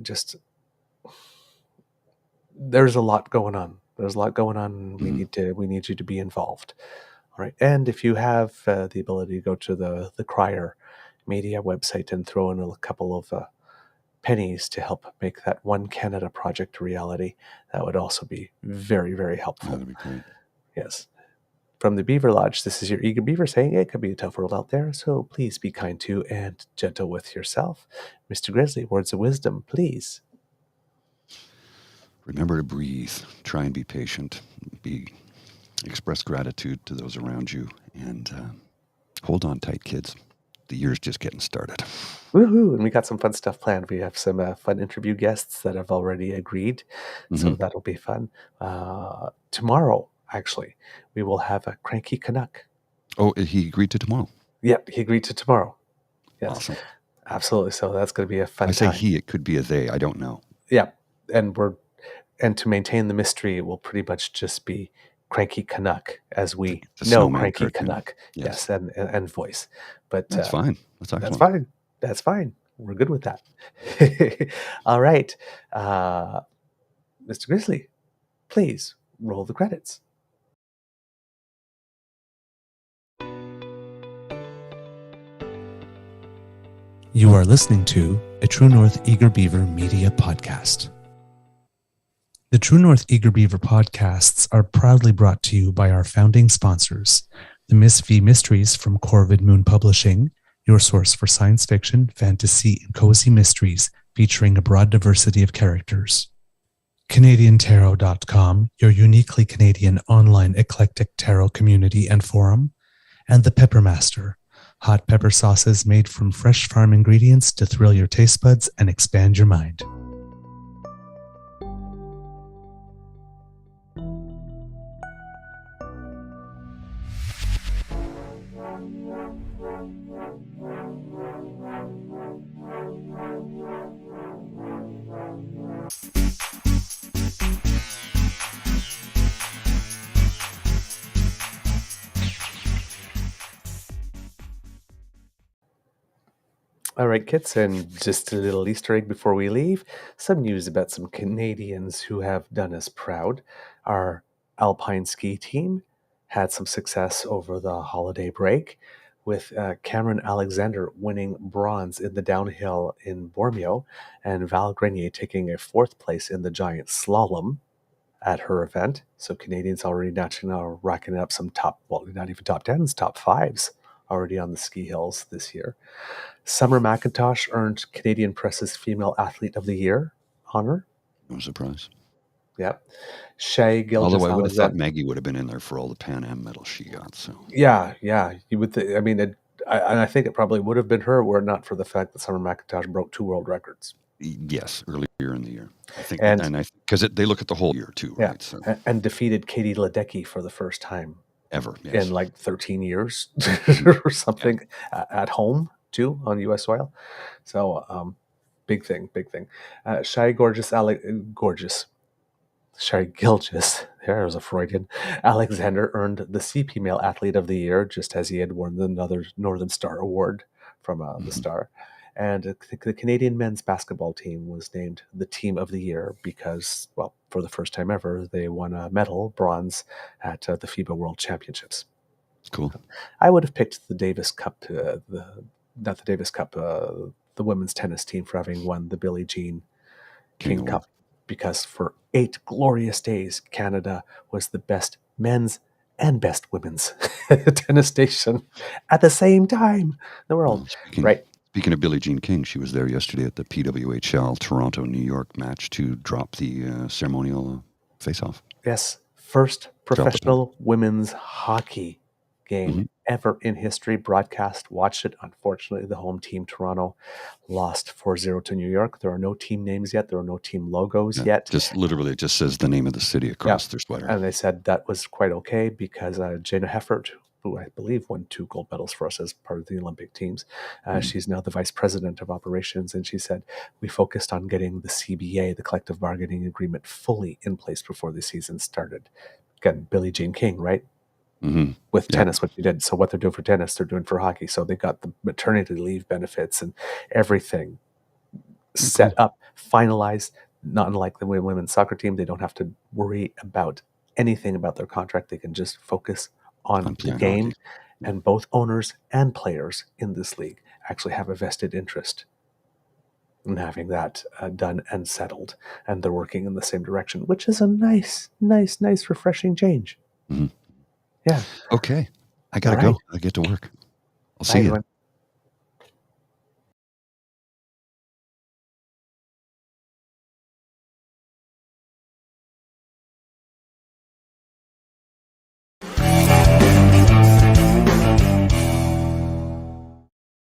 Just, there's a lot going on. We need you to be involved. All right. And if you have the ability to go to the Crier Media website and throw in a couple of pennies to help make that One Canada project a reality, that would also be very, very helpful. That'd be great. Yes. From the Beaver Lodge, this is your Eager Beaver saying it could be a tough world out there, so please be kind to and gentle with yourself. Mr. Grizzly, words of wisdom, please. Remember to breathe. Try and be patient. Express gratitude to those around you, and hold on tight, kids. The year's just getting started. Woohoo! And we got some fun stuff planned. We have some fun interview guests that have already agreed, so that'll be fun. Tomorrow, actually, we will have a cranky Canuck. Oh, he agreed to tomorrow. Yep, he agreed to tomorrow. Yes, Awesome. Absolutely. So that's going to be a fun I say time. he, it could be a they. I don't know. Yeah, and to maintain the mystery, it will pretty much just be Cranky Canuck, as we The know snowman Cranky cartoon. Canuck. Yes. Yes, and voice. But That's fine. That's excellent. that's fine. That's fine. We're good with that. All right. Mr. Grizzly, please roll the credits. You are listening to a True North Eager Beaver Media Podcast. The True North Eager Beaver podcasts are proudly brought to you by our founding sponsors, the Miss V Mysteries from Corvid Moon Publishing, your source for science fiction, fantasy, and cozy mysteries featuring a broad diversity of characters. CanadianTarot.com, your uniquely Canadian online eclectic tarot community and forum, and The Pepper Master, hot pepper sauces made from fresh farm ingredients to thrill your taste buds and expand your mind. All right, kids, and just a little Easter egg before we leave. Some news about some Canadians who have done us proud. Our Alpine ski team had some success over the holiday break, with Cameron Alexander winning bronze in the downhill in Bormio, and Val Grenier taking a fourth place in the giant slalom at her event. So Canadians already now racking up some not even top tens, top fives already on the ski hills this year. Summer McIntosh earned Canadian Press's Female Athlete of the Year honor. No surprise. Yep. Shay Gilgis Although I would have thought Alexander. Maggie would have been in there for all the Pan Am medals she got. So Yeah. You would. I mean, and I think it probably would have been her were it not for the fact that Summer McIntosh broke 2 world records. yes, earlier in the year, I think, And because they look at the whole year too, yeah, right? So and defeated Katie Ledecky for the first time ever, yes. in like 13 years or something at home too on U.S. soil. So big thing. Shy Gilgis, there's a Freudian, Alexander earned the CP Male Athlete of the Year, just as he had won the Northern Star Award from the Star. And the Canadian men's basketball team was named the Team of the Year because, well, for the first time ever, they won a medal, bronze, at the FIBA World Championships. Cool. I would have picked the Davis Cup, the women's tennis team for having won the Billie Jean King Award. Cup, because for 8 glorious days, Canada was the best men's and best women's tennis station at the same time in the world. Speaking of Billie Jean King, she was there yesterday at the PWHL Toronto-New York match to drop the ceremonial face-off. Yes, first professional women's hockey game ever in history. Broadcast, watched it. Unfortunately, the home team, Toronto, lost 4-0 to New York. There are no team names yet. There are no team logos yet. Just literally, it just says the name of the city across their sweater. And they said that was quite okay because Jana Heffert, who I believe won 2 gold medals for us as part of the Olympic teams, she's now the vice president of operations, and she said, we focused on getting the CBA, the collective bargaining agreement, fully in place before the season started. Again, Billie Jean King, right? With tennis, what you did. So what they're doing for tennis, they're doing for hockey. So they got the maternity leave benefits and everything set up, finalized. Not unlike the women's soccer team, they don't have to worry about anything about their contract. They can just focus on the game. And both owners and players in this league actually have a vested interest in having that done and settled. And they're working in the same direction, which is a nice, refreshing change. Yeah. Okay. I got to go. I get to work. I'll see you.